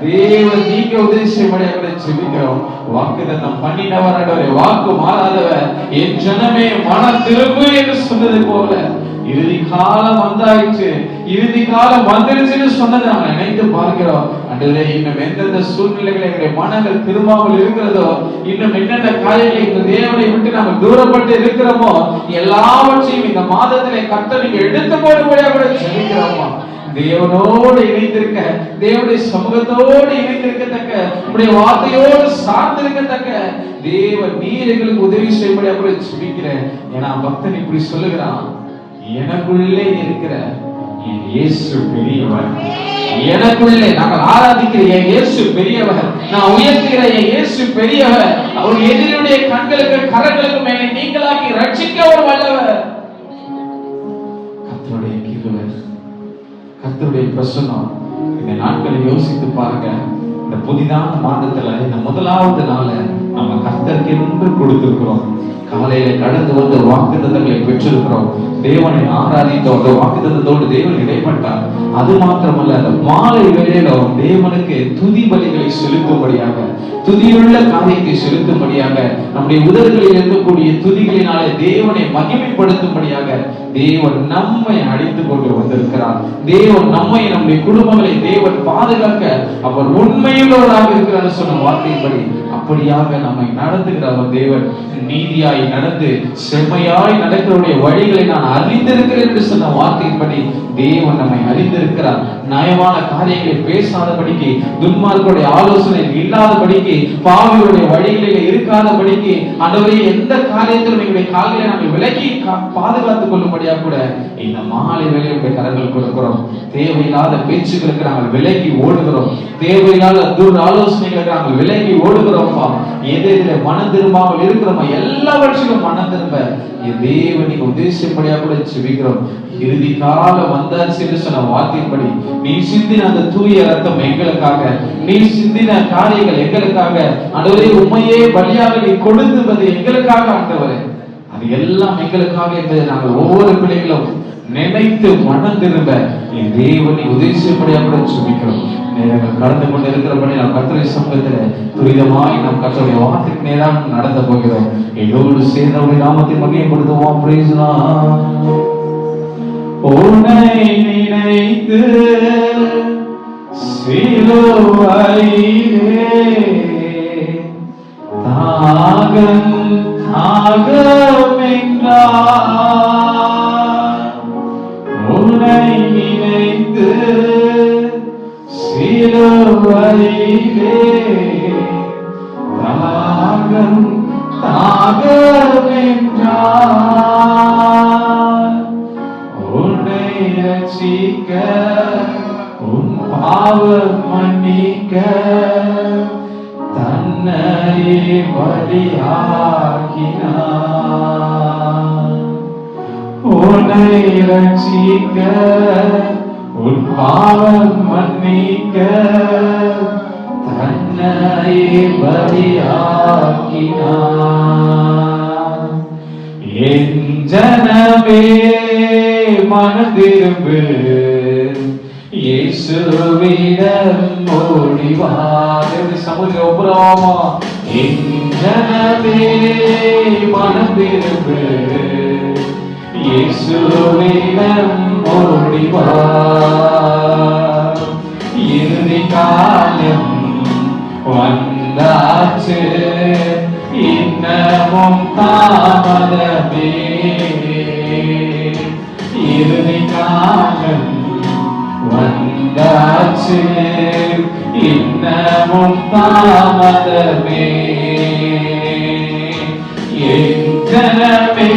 தேவன் நீங்க உதவி செய்யும்படியாக ஜெபிக்கிறோம். வாக்குத்தத்தம் பண்ணினவர் ஆண்டவரே, வாக்கு மாறாதவர், என் ஜனமே மனம் திரும்பு என்று சொன்னது போல இறுதி காலம் வந்தாயிற்று, இறுதி காலம் வந்துருச்சுன்னு சொன்னதை நாங்கள் நினைத்து பார்க்கிறோம். ஆண்டவரே, இன்னும் எந்தெந்த சூழ்நிலைகளை எங்களுடைய மனங்கள் திரும்பாமல் இருக்கிறதோ, இன்னும் என்னென்ன காரியங்களை எங்கள் தேவனை விட்டு நாங்கள் தூரப்பட்டு இருக்கிறோமோ, எல்லாவற்றையும் இந்த மாதத்திலே கர்த்தர் நீங்க எடுத்து போடும்படியாக ஜெபிக்கிறோமா. தேவனோடு இணைந்திருக்க, தேவனுடைய சமூகத்தோடு இணைந்திருக்கத்தக்க, உடைய வார்த்தையோடு சார்ந்திருக்கத்தக்க தேவன் நீர் எங்களுக்கு உதவி செய்யும்படியாக ஜெபிக்கிறேன். ஏன்னா பக்தன் இப்படி சொல்லுகிறான், எனக்குள்ளே இருக்கிற என் இயேசு பெரியவர், எனக்குள்ளே நாங்கள் ஆராதிக்கிற என் இயேசு பெரியவர், நான் உயர்த்துகிற என் இயேசு பெரியவர், அவர் எதிரியுடைய கண்களுக்கு கரங்களுக்கு மேலே நீங்களாக்கி ரட்சிக்க ஒரு வல்லவர். கர்த்தருடைய கிருபை, கர்த்தருடைய பிரசன்னம் இந்த நாட்களை யோசித்து பாருங்க. இந்த புதிதான மாதத்துல இந்த முதலாவது நாள நம்ம கர்த்தருக்கு என்று கொடுத்திருக்கிறோம். காலையில கடந்து வந்து வாக்குத்தத்தங்களை பெற்றிருக்கிறோம். தேவனை ஆராதித்தோம். அந்த வாக்குத்தத்தத்தோடு தேவன் இடைப்பட்டார். அது மாத்திரமல்ல, அந்த மாலை வேளையில தேவனுக்கு துதி பலிகளை செலுத்தும்படியாக, துதியுள்ள காரியத்தை செலுத்தும்படியாக, நம்முடைய உதடுகளில் இருக்கக்கூடிய துதிகளினாலே தேவனை மகிமைப்படுத்தும்படியாக தேவன் நம்மை அழைத்து கொண்டு வந்திருக்கிறார். தேவன் நம்மை, நம்முடைய குடும்பங்களை தேவன் பாதுகாக்க அவர் உண்மையுள்ளவராக இருக்கிறார் சொன்ன வார்த்தையின்படி அப்படியாக நம்மை நடத்துகிற அவர் தேவன் நீதியாய் நடந்து செம்மையாய் நடக்கிறவருடைய வழிகளை நான் அறிந்திருக்கிறேன் என்று சொன்ன வார்த்தையின்படி தேவன் நம்மை அறிந்திருக்கிறார். நயமான காரியங்களை பேசாதபடிக்கு, துன்மார்களுடைய ஆலோசனை இல்லாதபடிக்கு, பாவிகளுடைய வழிகளிலே இருக்காதபடிக்கு, ஆண்டவரே எந்த காரியத்திலும் எங்களுடைய கால்களை நாங்கள் விலக்கி பாதுகாத்துக் கொள்ளும்படியாக கூட இந்த மாலை வேளையுடைய கரங்கள் கொடுக்கிறோம். தேவையில்லாத பேச்சுகளுக்கு நாங்கள் விலகி ஓடுகிறோம். தேவையில்லாத துர் ஆலோசனைகளுக்கு நாங்கள் விலகி ஓடுகிறோம். எதிரில மனம் திரும்பாமல் இருக்கிறோமா எல்லாவற்றிலும் மனம் திரும்ப தேவனுக்கு உத்தேசப்படியாக கூட ஜெபிக்கிறோம். இறுதி காலம் வந்தாச்சு என்று சொன்ன வார்த்தையின்படி நீ சிந்தின அந்த தூய ரத்தம் எங்களுக்காக, நீ சிந்தின காரியங்கள் எங்களுக்காக, ஆண்டவரே உம்மையே பலியாக நீ கொடுத்தது எங்களுக்காக ஆண்டவரே, அது எல்லாம் எங்களுக்காக என்பதை நாங்கள் ஒவ்வொரு பிள்ளைகளும் நினைத்து மனம் திரும்ப என் தேவனை உதேசிப்படியாக கூட ஜெபிக்கிறோம். நேரங்கள் கடந்து கொண்டு இருக்கிறபடி நாம் கர்த்தருடைய சமூகத்தில் துரிதமாய் நாம் கர்த்தருடைய வார்த்தைக்கு நேராக நடந்து போகிறோம். எல்லோரு சேர்ந்தவருடைய நாமத்தை மகிமைப்படுத்துவோம். Praise the Lord. உன்னை நினைத்து சிலுவையிலே தாகம் தாகம் என்றார். உன்னை நினைத்து சிலுவையிலே தாகம் தாகம் என்றார். உன்னை ரட்சிக்க, உன் பாவம் மன்னிக்க தன்னையே பலியாக்கினார். உன்னை ரட்சிக்க, உன் பாவம் மன்னிக்க தன்னையே பலியாக்கினார். என் ஜனமே மனம் திரும்பு, இயேசுவிடம் ஓடி வா. சமுதிர உபராமா. என் ஜனமே மனம் திரும்பு, இயேசுவிடம் ஓடி வா. இறுதி காலம் வந்தாச்சு இன்னமும் தாமதமே, இறுதி காலம் வந்தாச்சு இன்னமும் தாமதமே. என் ஜனமே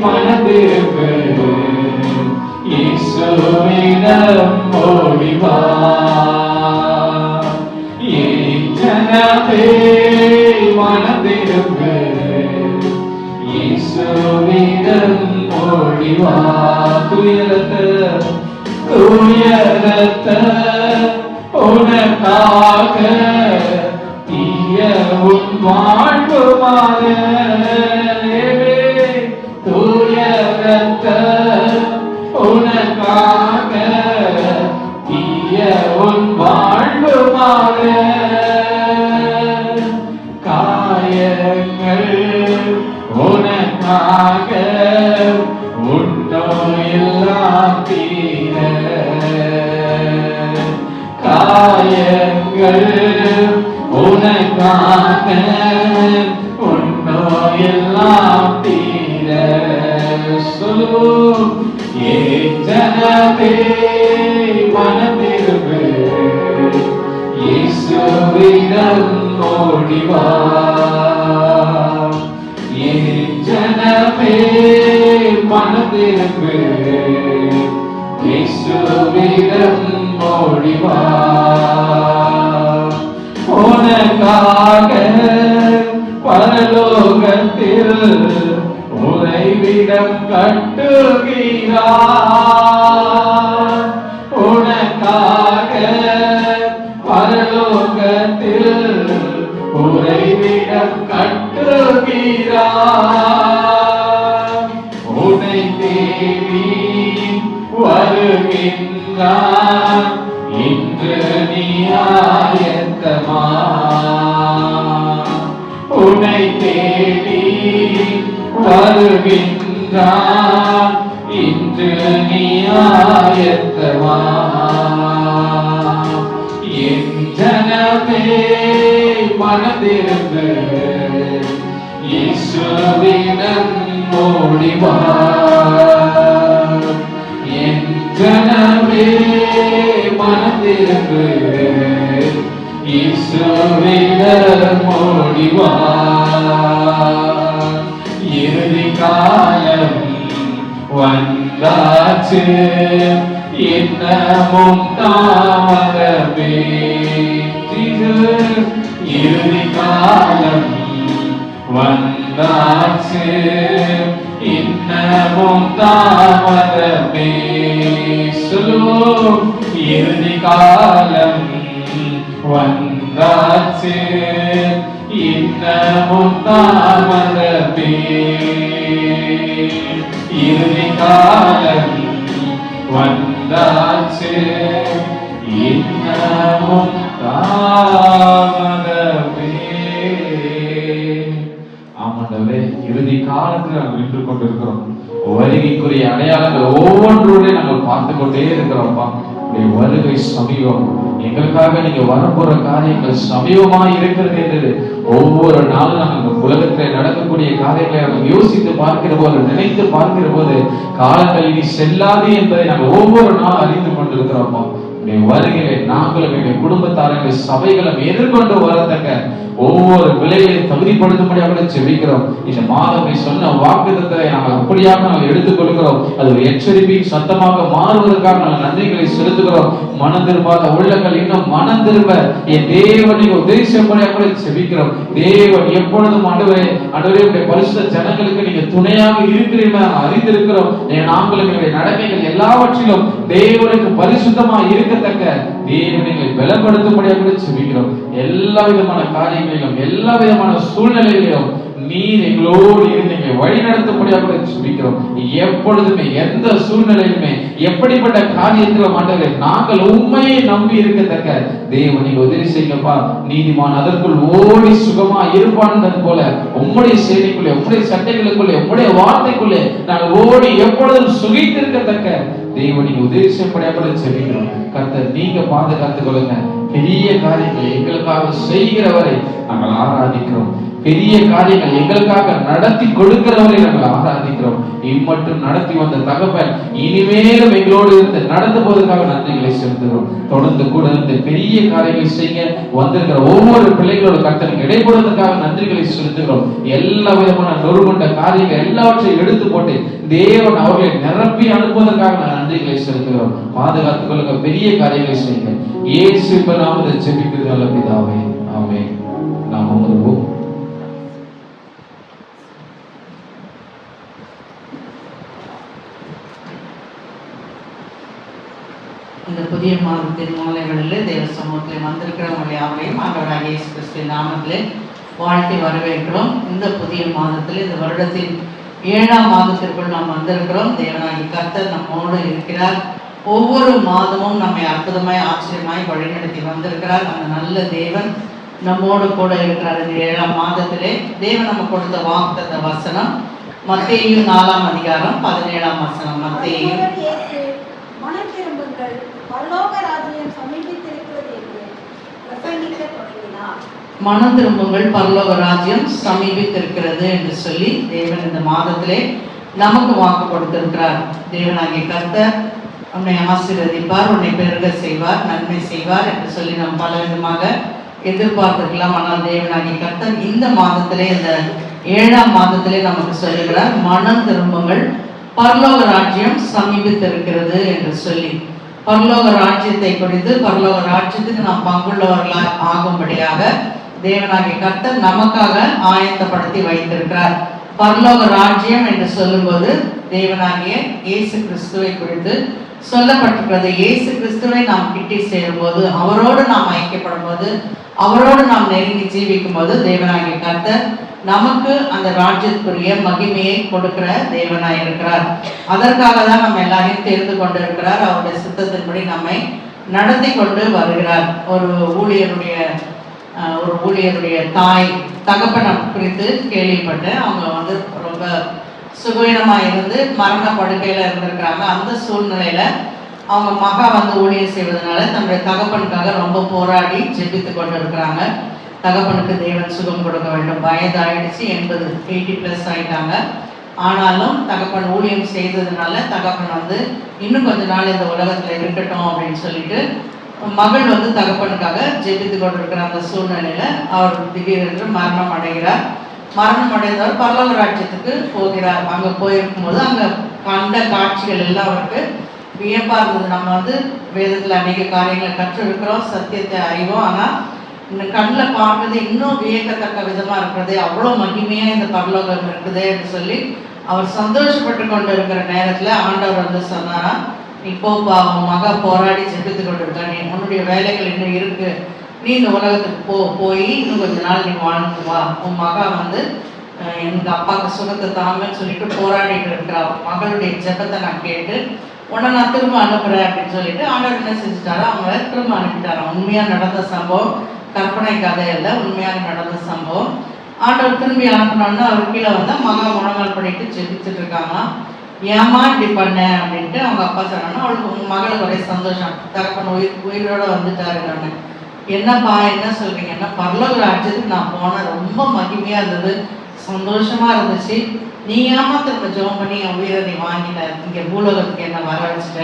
மனதிற்கு இயேசுவிடம் ஓடி வா. என் ஜனமே மனதிற்கு இயேசுவிடம் ஓடி வா. துயரத்த உனக்காக தீய உன் வாழ்வு மாற, துயரத்த உனக்காக தீய உன் வாழ்வு மாற, காயங்கள் உனக்காக உன்னோயெல்லாம் தீர, காயங்கள் உனக்காக உன்னோயெல்லாம் தீர. சொல்லுவோம், என் ஜனமே மனதிற்கு இயேசுவிடம் ஓடி வா. என் ஜனமே மனதிற்கு இயேசுவிடம் ஓடி வா. உனக்காக பரலோகத்தில் உறைவிடம் கட்டுகிறார். உனக்காக பரலோகத்தில் உறைவிடம் கட்டுகிறார். உன்னை தேடி வருகின்றார் இன்று நீ ஆயத்தமா. உன்னை தேடி வருகின்றார் இன்று நீ ஆயத்தமா. என் ஜனமே மனதிற்கு இயேசுவிடம் ஓடி வா. என் ஜனமே மனதிற்கு இயேசுவிடம் ஓடி வா. இறுதி காலம் வந்தாச்சு இன்னமும் தாமதமே. இறுதி காலம் வந்தாச்சு இன்னமும் தாமதமே. சொல்லுவோம், இறுதி காலம் வந்தாச்சு இன்னமும் தாமதமே. இறுதி காலம் வந்தாச்சு இன்னமும் தாமதமே. ஆமாண்டவரே, இறுதி காலத்தில் நாங்கள் நின்று கொண்டிருக்கிறோம். வருகைக்குரிய அடையாளங்கள் ஒவ்வொன்றோட நாங்கள் பார்த்து கொண்டே இருக்கிறோம்ப்பா. வருகை சமீபம், எங்களுக்காக நீங்க வரப்போற காரியங்கள் சமீபமாய் இருக்கிறது என்று ஒவ்வொரு நாளும் நாங்கள் உலகத்தில் நடக்கக்கூடிய காரியங்களை நாங்கள் யோசித்து பார்க்கிற போது, நினைத்து பார்க்கிற போது காலங்கள் இனி செல்லாது என்பதை நாங்கள் ஒவ்வொரு நாளும் அறிந்து கொண்டிருக்கிறோம்ப்பா. வருகையிலே நாங்களும் எங்களுடைய குடும்பத்தாரர்கள் சபைகளும் எதிர்கொண்டு வரத்தக்க ஒவ்வொரு விலைகளை தகுதிப்படுத்தும்படியாக செபிக்கிறோம். இந்த மாதம் சொன்ன வாக்குத்தத்தை நாங்கள் அப்படியாக நாங்கள் எடுத்துக் கொள்கிறோம். அது ஒரு எச்சரிப்பின் சத்தமாக மாறுவதற்காக நாங்கள் நன்றிகளை செலுத்துகிறோம். மனம் திரும்பாத உள்ளங்கள் இன்னும் மனம் திரும்ப என் தேவனை உபதேசப்படியாக செபிக்கிறோம். தேவன் எப்பொழுதும் ஆண்டவரே பரிசுத்த ஜனங்களுக்கு நீங்க துணையாக இருக்கிறீர்கள் அறிந்திருக்கிறோம். நாங்களும் எங்களுடைய நடக்கைகள் எல்லாவற்றிலும் தேவனுக்கு பரிசுத்தமாக இருக்கத்தக்க தேவனை பலப்படுத்தும்படியாக செபிக்கிறோம். எல்லா விதமான காரியங்களிலும் எல்லா விதமான சூழ்நிலைகளிலும் நீர் எங்களோடு இருந்தீங்க வழி நடத்தப்படியாக ஜெபிக்கிறோம். எப்பொழுதுமே எந்த சூழ்நிலையிலுமே எப்படிப்பட்ட காரியத்தில் ஆண்டவரே நாங்கள் உண்மையை நம்பி இருக்கத்தக்க தேவன் நீங்க உதவி செய்யுங்கப்பா. நீதிமான் அதற்குள் ஓடி சுகமா இருப்பான்றது போல உம்முடைய சேனைக்குள்ளே, உம்முடைய சட்டைகளுக்குள்ளே, உம்முடைய வார்த்தைக்குள்ளே நாங்கள் ஓடி எப்பொழுதும் சுகித்திருக்கத்தக்க தேவன் நீங்க உதவி செய்யப்படியாக ஜெபிக்கிறோம். கர்த்தர் நீங்க பாதுகாத்துக் கொள்ளுங்க. பெரிய காரியங்களை எங்களுக்காக செய்கிறவரை நாங்கள் ஆராதிக்கிறோம். பெரிய காரியங்கள் எங்களுக்காக நடத்தி கொடுக்கிறவரை நாங்கள் ஆராதிக்கிறோம். இம்மட்டும் நடத்தி வந்த தகப்பன் இனிமேலும் எங்களோடு இருந்து நடந்து போவதற்காக நன்றிகளை செலுத்துகிறோம். தொடர்ந்து கூட இருந்து பெரிய காரியங்களை செய்ய வந்திருக்கிற ஒவ்வொரு பிள்ளைகளோட கர்த்தருக்கு இடைப்படுவதற்காக நன்றிகளை செலுத்துகிறோம். எல்லா விதமான நொறுகொண்ட காரியங்கள் எல்லாவற்றையும் எடுத்து போட்டு தேவன் அவர்களை நிரப்பி அனுப்புவதற்காக நான் நன்றிகளை செலுத்துகிறோம். பாதுகாத்துக் கொள்ளுங்க. பெரிய காரியங்களை செய்யுங்க. இயேசு நாமத்தை ஜெபிக்கிறது நல்ல பிதாவே, ஆமென். நாம் அமர்வோம். இந்த புதிய மாதத்தின் மூலைகளில் தேவ சமூகத்தில் வந்திருக்கிறவங்க யாரையும் ஆண்டவராகிய இயேசு கிறிஸ்துவின் நாமத்திலே வாழ்த்தி வரவேற்கிறோம். இந்த புதிய மாதத்தில் இந்த வருடத்தின் 7ஆம் மாதத்திற்குள் நாம் வந்திருக்கிறோம். தேவனாகிய கர்த்தர் நம்மோடு இருக்கிறார். ஒவ்வொரு மாதமும் நம்மை அற்புதமாய் ஆச்சரியமாய் வழிநடத்தி வந்திருக்கிறார். அந்த நல்ல தேவன் நம்மோடு கூட இருக்கிறார். இந்த 7ஆம் மாதத்திலே தேவன் நம்ம கொடுத்த வாக்குத்தத்த வசனம் மத்தேயு 4ஆம் அதிகாரம் 17ஆம் வசனம். மத்தேயு மனம் திரும்புங்கள், பரலோக ராஜ்யம் சமீபித்திருக்கிறது என்று சொல்லி தேவன் இந்த மாதத்திலே நமக்கு வாக்கு கொடுத்திருக்கிறார். தேவனாகிய கர்த்தர் உன்னை ஆசீர்வதிப்பார், உன்னை பெருக செய்வார், நன்மை செய்வார் என்று சொல்லி நாம் பல விதமாக எதிர்பார்த்திருக்கலாம். ஆனால் தேவனாகிய கர்த்தர் இந்த மாதத்திலே, இந்த 7ஆம் மாதத்திலே நமக்கு சொல்லுகிறார், மனம் திரும்புங்கள், பரலோக ராஜ்யம் சமீபித்திருக்கிறது என்று சொல்லி பரலோக ராஜ்யத்தை குறித்து, பரலோக ராஜ்யத்துக்கு நாம் பங்குள்ளவர்களாக ஆகும்படியாக தேவனாகிய கர்த்தர் நமக்காக ஆயத்தப்படுத்தி வைத்திருக்கிறார். பரலோக ராஜ்யம் என்று சொல்லும்போது தேவனாகிய இயேசு கிறிஸ்துவை குறித்து சொல்லப்பட்டிருக்கிறது. இயேசு கிறிஸ்துவை நாம் கிட்டி சேரும்போது, அவரோடு நாம் ஐக்கியப்படும் போது, அவரோடு நாம் நெருங்கி ஜீவிக்கும் போது தேவனாகிய கர்த்தர் நமக்கு அந்த ராஜ்யத்துக்குரிய மகிமையை கொடுக்கிற தேவனாய் இருக்கிறார். அதற்காக தான் நம்ம எல்லாரையும் தெரிந்து கொண்டு இருக்கிறார். அவருடைய சித்தத்தின்படி நம்மை நடத்தி கொண்டு வருகிறார். ஒரு ஊழியருடைய தாய் தகப்பனை குறித்து கேள்விப்பட்டேன். அவங்க ரொம்ப சுகவீனமாக இருந்து மரண படுக்கையில் இருந்திருக்கிறாங்க. அந்த சூழ்நிலையில அவங்க மகா ஊழியம் செய்வதனால தன்னுடைய தகப்பனுக்காக ரொம்ப போராடி ஜெபித்து கொண்டு இருக்கிறாங்க. தகப்பனுக்கு தேவன் சுகம் கொடுக்க வேண்டும். வயதாயிடுச்சு, 80+ ஆயிட்டாங்க. ஆனாலும் தகப்பன் ஊழியம் செய்ததுனால தகப்பன் இன்னும் கொஞ்ச நாள் இந்த உலகத்துல இருக்கட்டும் அப்படின்னு சொல்லிட்டு மகள் தகப்பனுக்காக ஜெபித்து கொண்டிருக்கிற அந்த சூழ்நிலையில அவர் திடீரென்று மரணம் அடைகிறார். மரணம் அடைந்தவர் பரலோக ராஜ்யத்துக்கு போகிறார். அங்க போயிருக்கும் போது அங்க கண்ட காட்சிகள் எல்லாம் அவருக்கு வியப்பா இருந்தது. நம்ம வேதத்துல அநேக காரியங்களை கற்றிருக்கிறோம், சத்தியத்தை அறிவோம். ஆனா இந்த கண்ணில் பார்க்கறது இன்னும் வியக்கத்தக்க விதமா இருக்கிறது, அவ்வளோ மகிமையா இந்த பரலோகம் இருக்குது என்று சொல்லி அவர் சந்தோஷப்பட்டு கொண்டு இருக்கிற நேரத்துல ஆண்டவர் சொன்னாரா, நீ போப்பா, உன் மக போராடி ஜெபித்து கொண்டு இருக்க, நீ உன்னுடைய வேலைகள் இன்னும் இருக்கு, நீ இந்த உலகத்துக்கு போய் இன்னும் கொஞ்ச நாள் நீ வாழ்ந்து வா, உன் மகா எங்க அப்பாவுக்கு சுகத்தை தாங்கன்னு சொல்லிட்டு போராடிட்டு இருக்கிறா, மகளுடைய ஜெபத்தை நான் கேட்டு உடனே நான் திரும்ப அனுப்புறேன் அப்படின்னு சொல்லிட்டு ஆண்டவர் என்ன செஞ்சுட்டாரா, அவங்க திரும்ப அனுப்பிட்டாராம். உண்மையா நடந்த சம்பவம், கற்பனை கதையில உண்மையாக நடந்த சம்பவம். ஆண்டவர் திரும்பி அனுப்பினோன்னு அவர் கீழே மகா முழங்கால் பண்ணிட்டு ஜெபிச்சுட்டு இருக்காங்களாம். ஏமா இப்படி பண்ண அப்படின்ட்டு அவங்க அப்பா சொன்னா, அவளுக்கு உங்க மகளுக்கு ஒரே சந்தோஷம், தகப்பன் உயிரோட வந்துட்டாரு. நான் என்னப்பா என்ன சொல்றீங்கன்னா, பரலோக ராஜ்யத்துக்கு நான் போனேன், ரொம்ப மகிமையா இருந்தது, சந்தோஷமா இருந்துச்சு, நீ ஏமா திரும்ப ஜெபம் பண்ணி என் உயிரை நீ வாங்கிட்ட, இங்க பூலோகத்துக்கு என்ன வர வச்சுட்ட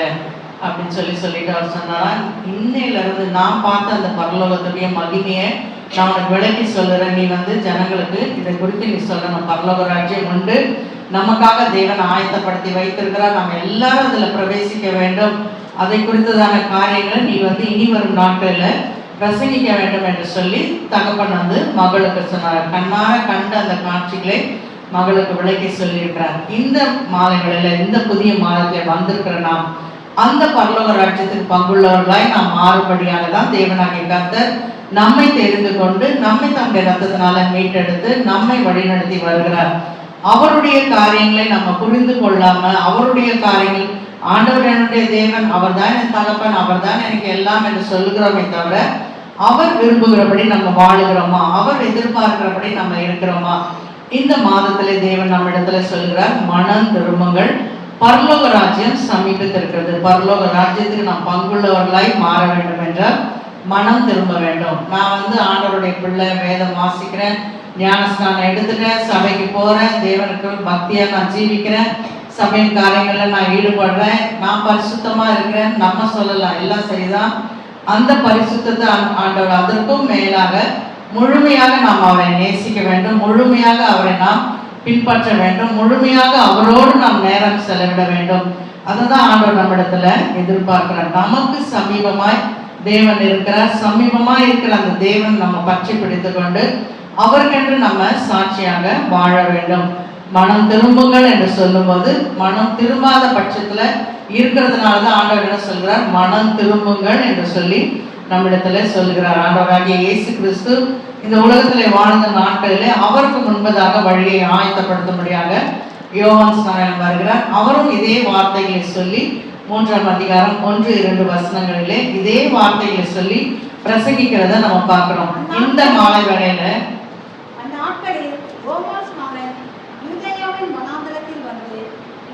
அப்படின்னு சொல்லிட்டு அவர் சொன்னாரா, இன்னையில இருந்து நான் பார்த்த அந்த பரலோகத்துடைய மகிமையை நான் உனக்கு விளக்கி சொல்லுறேன், நீ ஜனங்களுக்கு இதை குறித்து நீ சொல்லணும். பரலோக ராஜ்யம் உண்டு, நமக்காக தேவன் ஆயத்தப்படுத்தி வைத்திருக்கிறார், நம்ம எல்லாரும் அதுல பிரவேசிக்க வேண்டும், அதை குறித்ததான காரியங்களை நீ இனி வரும் நாட்களில் பிரசங்கிக்க வேண்டும் என்று சொல்லி தகப்பன் மகளுக்கு சொன்னார். கண்ணார கண்ட அந்த காட்சிகளை மகளுக்கு விளக்கி சொல்லியிருக்கிறார். இந்த மாதங்களில், இந்த புதிய மாதத்தில் வந்திருக்கிற நாம் அந்த பரலோக ராஜ்யத்துக்கு பங்குள்ளவர்களாய் நாம் மாறுபடியாக தான் தேவனாகிய கர்த்தர் நம்மை தெரிந்து கொண்டு நம்மை தம்முடைய ரத்தத்தினால மீட்டெடுத்து நம்மை வழிநடத்தி வருகிறார். அவருடைய காரியங்களை நம்ம புரிந்து கொள்ளாம அவருடைய காரியங்கள் ஆண்டவர் என்னுடைய தேவன், அவர் தான் என் தகப்பன், அவர் தான் எனக்கு எல்லாம் என்று சொல்லுகிறோமே தவிர அவர் விரும்புகிறபடி நம்ம வாழுகிறோமா, அவர் எதிர்பார்க்கிறபடி நம்ம இருக்கிறோமா? இந்த மாதத்திலே தேவன் நம்ம இடத்துல சொல்கிறார், மனம் திரும்புங்கள், பரலோக ராஜ்யம் சமீபித்திருக்கிறது. பரலோக ராஜ்யத்துக்கு நாம் பங்குள்ளவர்களாய் மாற வேண்டும் என்றால் மனம் திரும்ப வேண்டும். நான் ஆண்டவருடைய பிள்ளை, வேதம் வாசிக்கிறேன், ஞானஸ்நானம் எடுத்துட்டேன், சபைக்கு போறேன், தேவனுக்கு பக்தியா நான் ஜீவிக்கிறேன், சபையின் காரியங்கள்ல நான் ஈடுபடுறேன், நான் பரிசுத்தமா இருக்கிறேன் நம்ம சொல்லலாம், எல்லாம் சரிதான். அந்த பரிசுத்தத்தை ஆண்டவர் அதற்கும் மேலாக முழுமையாக நாம் அவரை நேசிக்க வேண்டும், முழுமையாக அவரை நாம் பின்பற்ற வேண்டும், முழுமையாக அவரோடு நாம் நேரம் செலவிட வேண்டும். அதுதான் ஆண்டவர் நம்மிடத்துல எதிர்பார்க்கிறார். நமக்கு சமீபமாய் தேவன் இருக்கிறார். சமீபமாய் இருக்கிற அந்த தேவன் நம்ம பற்றி பிடித்து கொண்டு அவருக்கென்று நம்ம சாட்சியாக வாழ வேண்டும். மனம் திரும்புங்கள் என்று சொல்லும்போது மனம் திரும்பாத பட்சத்துல இருக்கிறதுனாலதான் ஆண்டவர் என்ன சொல்கிறார், மனம் திரும்புங்கள் என்று சொல்லி நம்மிடத்துல சொல்லுகிறார். ஆண்டவராகிய இயேசு கிறிஸ்து இந்த உலகத்திலே வாழ்ந்த நாட்களிலே அவருக்கு முன்பதாக வழியை ஆயத்தப்படுத்தும்படியாக யோவான் ஸ்நானன் வருகிறார். அவரும் இதே வார்த்தைகளை சொல்லி 3ஆம் அதிகாரம் 1-2 வசனங்களிலே இதே வார்த்தைகளை சொல்லி பிரசங்கிக்கிறத நம்ம பார்க்கிறோம். இந்த மாலை வேளையில அந்நாட்களில் யோவான் ஸ்நானன் யூதேயாவின் வனாந்தரத்தில் வந்து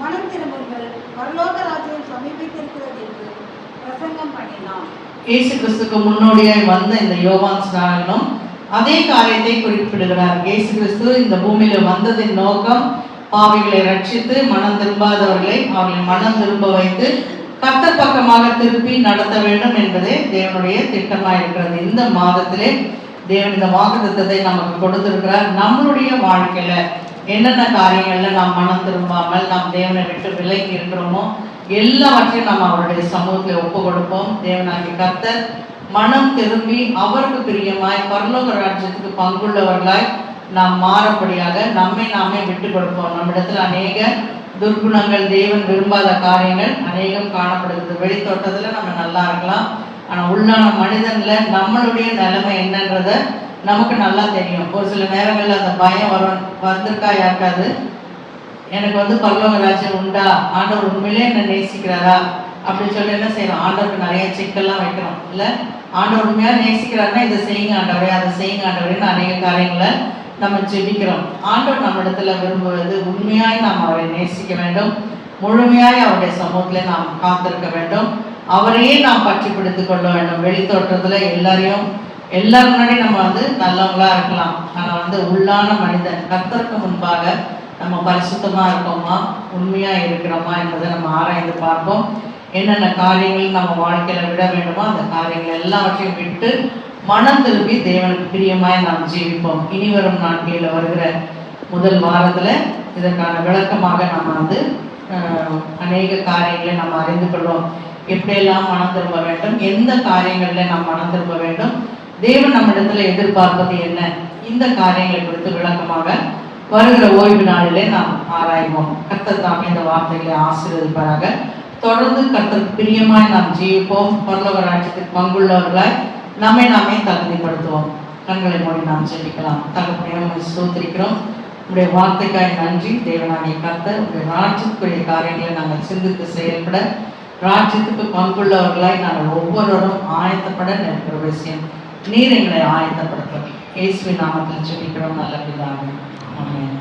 மனம் திரும்புங்கள், பரலோக ராஜ்யம் சமீபித்திருக்கிறது என்று பிரசங்கம் பண்ணினான். இயேசு கிறிஸ்துக்கு முன்னோடியாய் வந்த இந்த யோவான் ஸ்நானனும் அதே காரியத்தை குறிப்பிடுகிறார். இயேசு கிறிஸ்து இந்த பூமியில வந்ததின் நோக்கம் பாவிகளை ரட்சித்து மனம் திரும்பாதவர்களை அவர்களை மனம் திரும்ப வைத்து கர்த்தர் பக்கமாக திருப்பி நடத்த வேண்டும் என்பதே தேவனுடைய திட்டமாக இருக்கிறது. இந்த மாதத்திலே தேவன் இந்த வாக்குத்தத்தத்தை நமக்கு கொடுத்திருக்கிறார். நம்மளுடைய வாழ்க்கையில என்னென்ன காரியங்கள்ல நாம் மனம் திரும்பாமல் நாம் தேவனை விட்டு விலகி இருக்கிறோமோ எல்லாவற்றையும் நாம் அவருடைய சமூகத்தில் ஒப்பு கொடுப்போம். தேவனாகிய கர்த்தர் மனம் திரும்பி அவருக்கு பிரியமாய் பரலோக ராஜ்யத்துக்கு பங்குள்ளவர்களாய் நாம் மாறப்படியாக நம்மை நாமே விட்டு கொடுப்போம். நம்மிடத்தில் அநேக துர்குணங்கள், தேவன் விரும்பாத காரியங்கள் அநேகம் காணப்படுகிறது. வெளித்தோட்டத்துல நம்ம நல்லா இருக்கலாம், ஆனா உள்ளான மனிதன்ல நம்மளுடைய நிலைமை என்னன்றத நமக்கு நல்லா தெரியும். ஒரு சில நேரங்கள்ல அந்த பயம் வந்திருக்கா யாருக்காது, எனக்கு பரலோக ராஜ்யம் உண்டா, ஆண்டவர் உண்மையிலே என்ன நேசிக்கிறாரா அப்படின்னு சொல்லி என்ன செய்யறோம், ஆண்டவருக்கு நிறைய சிக்கல்லாம் வைக்கிறோம். இல்ல ஆண்டவர் உண்மையா நேசிக்கிறாருன்னா இதை செய்யுங்க ஆண்டவரே, அதை செய்யுங்க ஆண்டவரேன்னு அநேக காரியங்களை நம்ம ஜெபிக்கிறோம். ஆண்டவர் நம்ம இடத்துல விரும்புவது முழுமையாய் நாம் அவரை நேசிக்க வேண்டும், முழுமையாய் அவருடைய சமூகத்துல நாம் காத்திருக்க வேண்டும், அவரையே நாம் பற்றி பிடித்துக் கொள்ள வேண்டும். வெளித்தோற்றத்துல எல்லாரும் முன்னாடி நம்ம நல்லவங்களா இருக்கலாம், ஆனா உள்ளான மனிதன் கர்த்தருக்கு முன்பாக நம்ம பரிசுத்தமா இருக்கோமா, உண்மையா இருக்கிறோமா என்பதை நம்ம ஆராய்ந்து பார்ப்போம். என்னென்ன காரியங்கள் நம்ம வாழ்க்கையில விட வேண்டுமோ அந்த காரியங்கள் எல்லாவற்றையும் விட்டு மனம் திரும்பி தேவனுக்கு பிரியமாய் நாம் ஜீவிப்போம். இனி வரும் நாட்களில் வருகிற முதல் வாரத்துல இதற்கான விளக்கமாக நம்ம அநேக காரியங்களை நம்ம அறிந்து கொள்வோம். எப்படியெல்லாம் மனம் திரும்ப வேண்டும், எந்த காரியங்கள்ல நாம் மனம் திரும்ப வேண்டும், தேவன் நம்மிடத்துல எதிர்பார்ப்பது என்ன, இந்த காரியங்களை குறித்து விளக்கமாக வருகிற ஓய்வு நாளிலே நாம் ஆராய்வோம். கர்த்தர் தாமே இந்த வார்த்தைகளை ஆசீர்வதிப்பாராக. தொடர்ந்து கர்த்தருக்கு பிரியமாய் நாம் ஜீவிப்போம். பரலோக ராஜ்யத்துக்கு பங்குள்ளவர்களாய் நம்மை நாமே தகுதிப்படுத்துவோம். கண்களை மூடி நாம் ஜெபிக்கலாம். தகப்பனே, உம்மை ஸ்தோத்திரிக்கிறோம். உங்களுடைய வார்த்தைக்காய் நன்றி. தேவனாகிய கர்த்தர், உங்களுடைய ராஜ்யத்துக்குரிய காரியங்களை நாங்கள் சிந்தித்து செயல்பட, ராஜ்யத்துக்கு பங்குள்ளவர்களாய் நாங்கள் ஒவ்வொருவரும் ஆயத்தப்பட நிற்கிற விஷயம் நீர் எங்களை ஆயத்தப்படுத்தும். இயேசுவின் நாமத்தில் ஜெபிக்கிறோம் நல்ல பிதாவே. ஆமென்.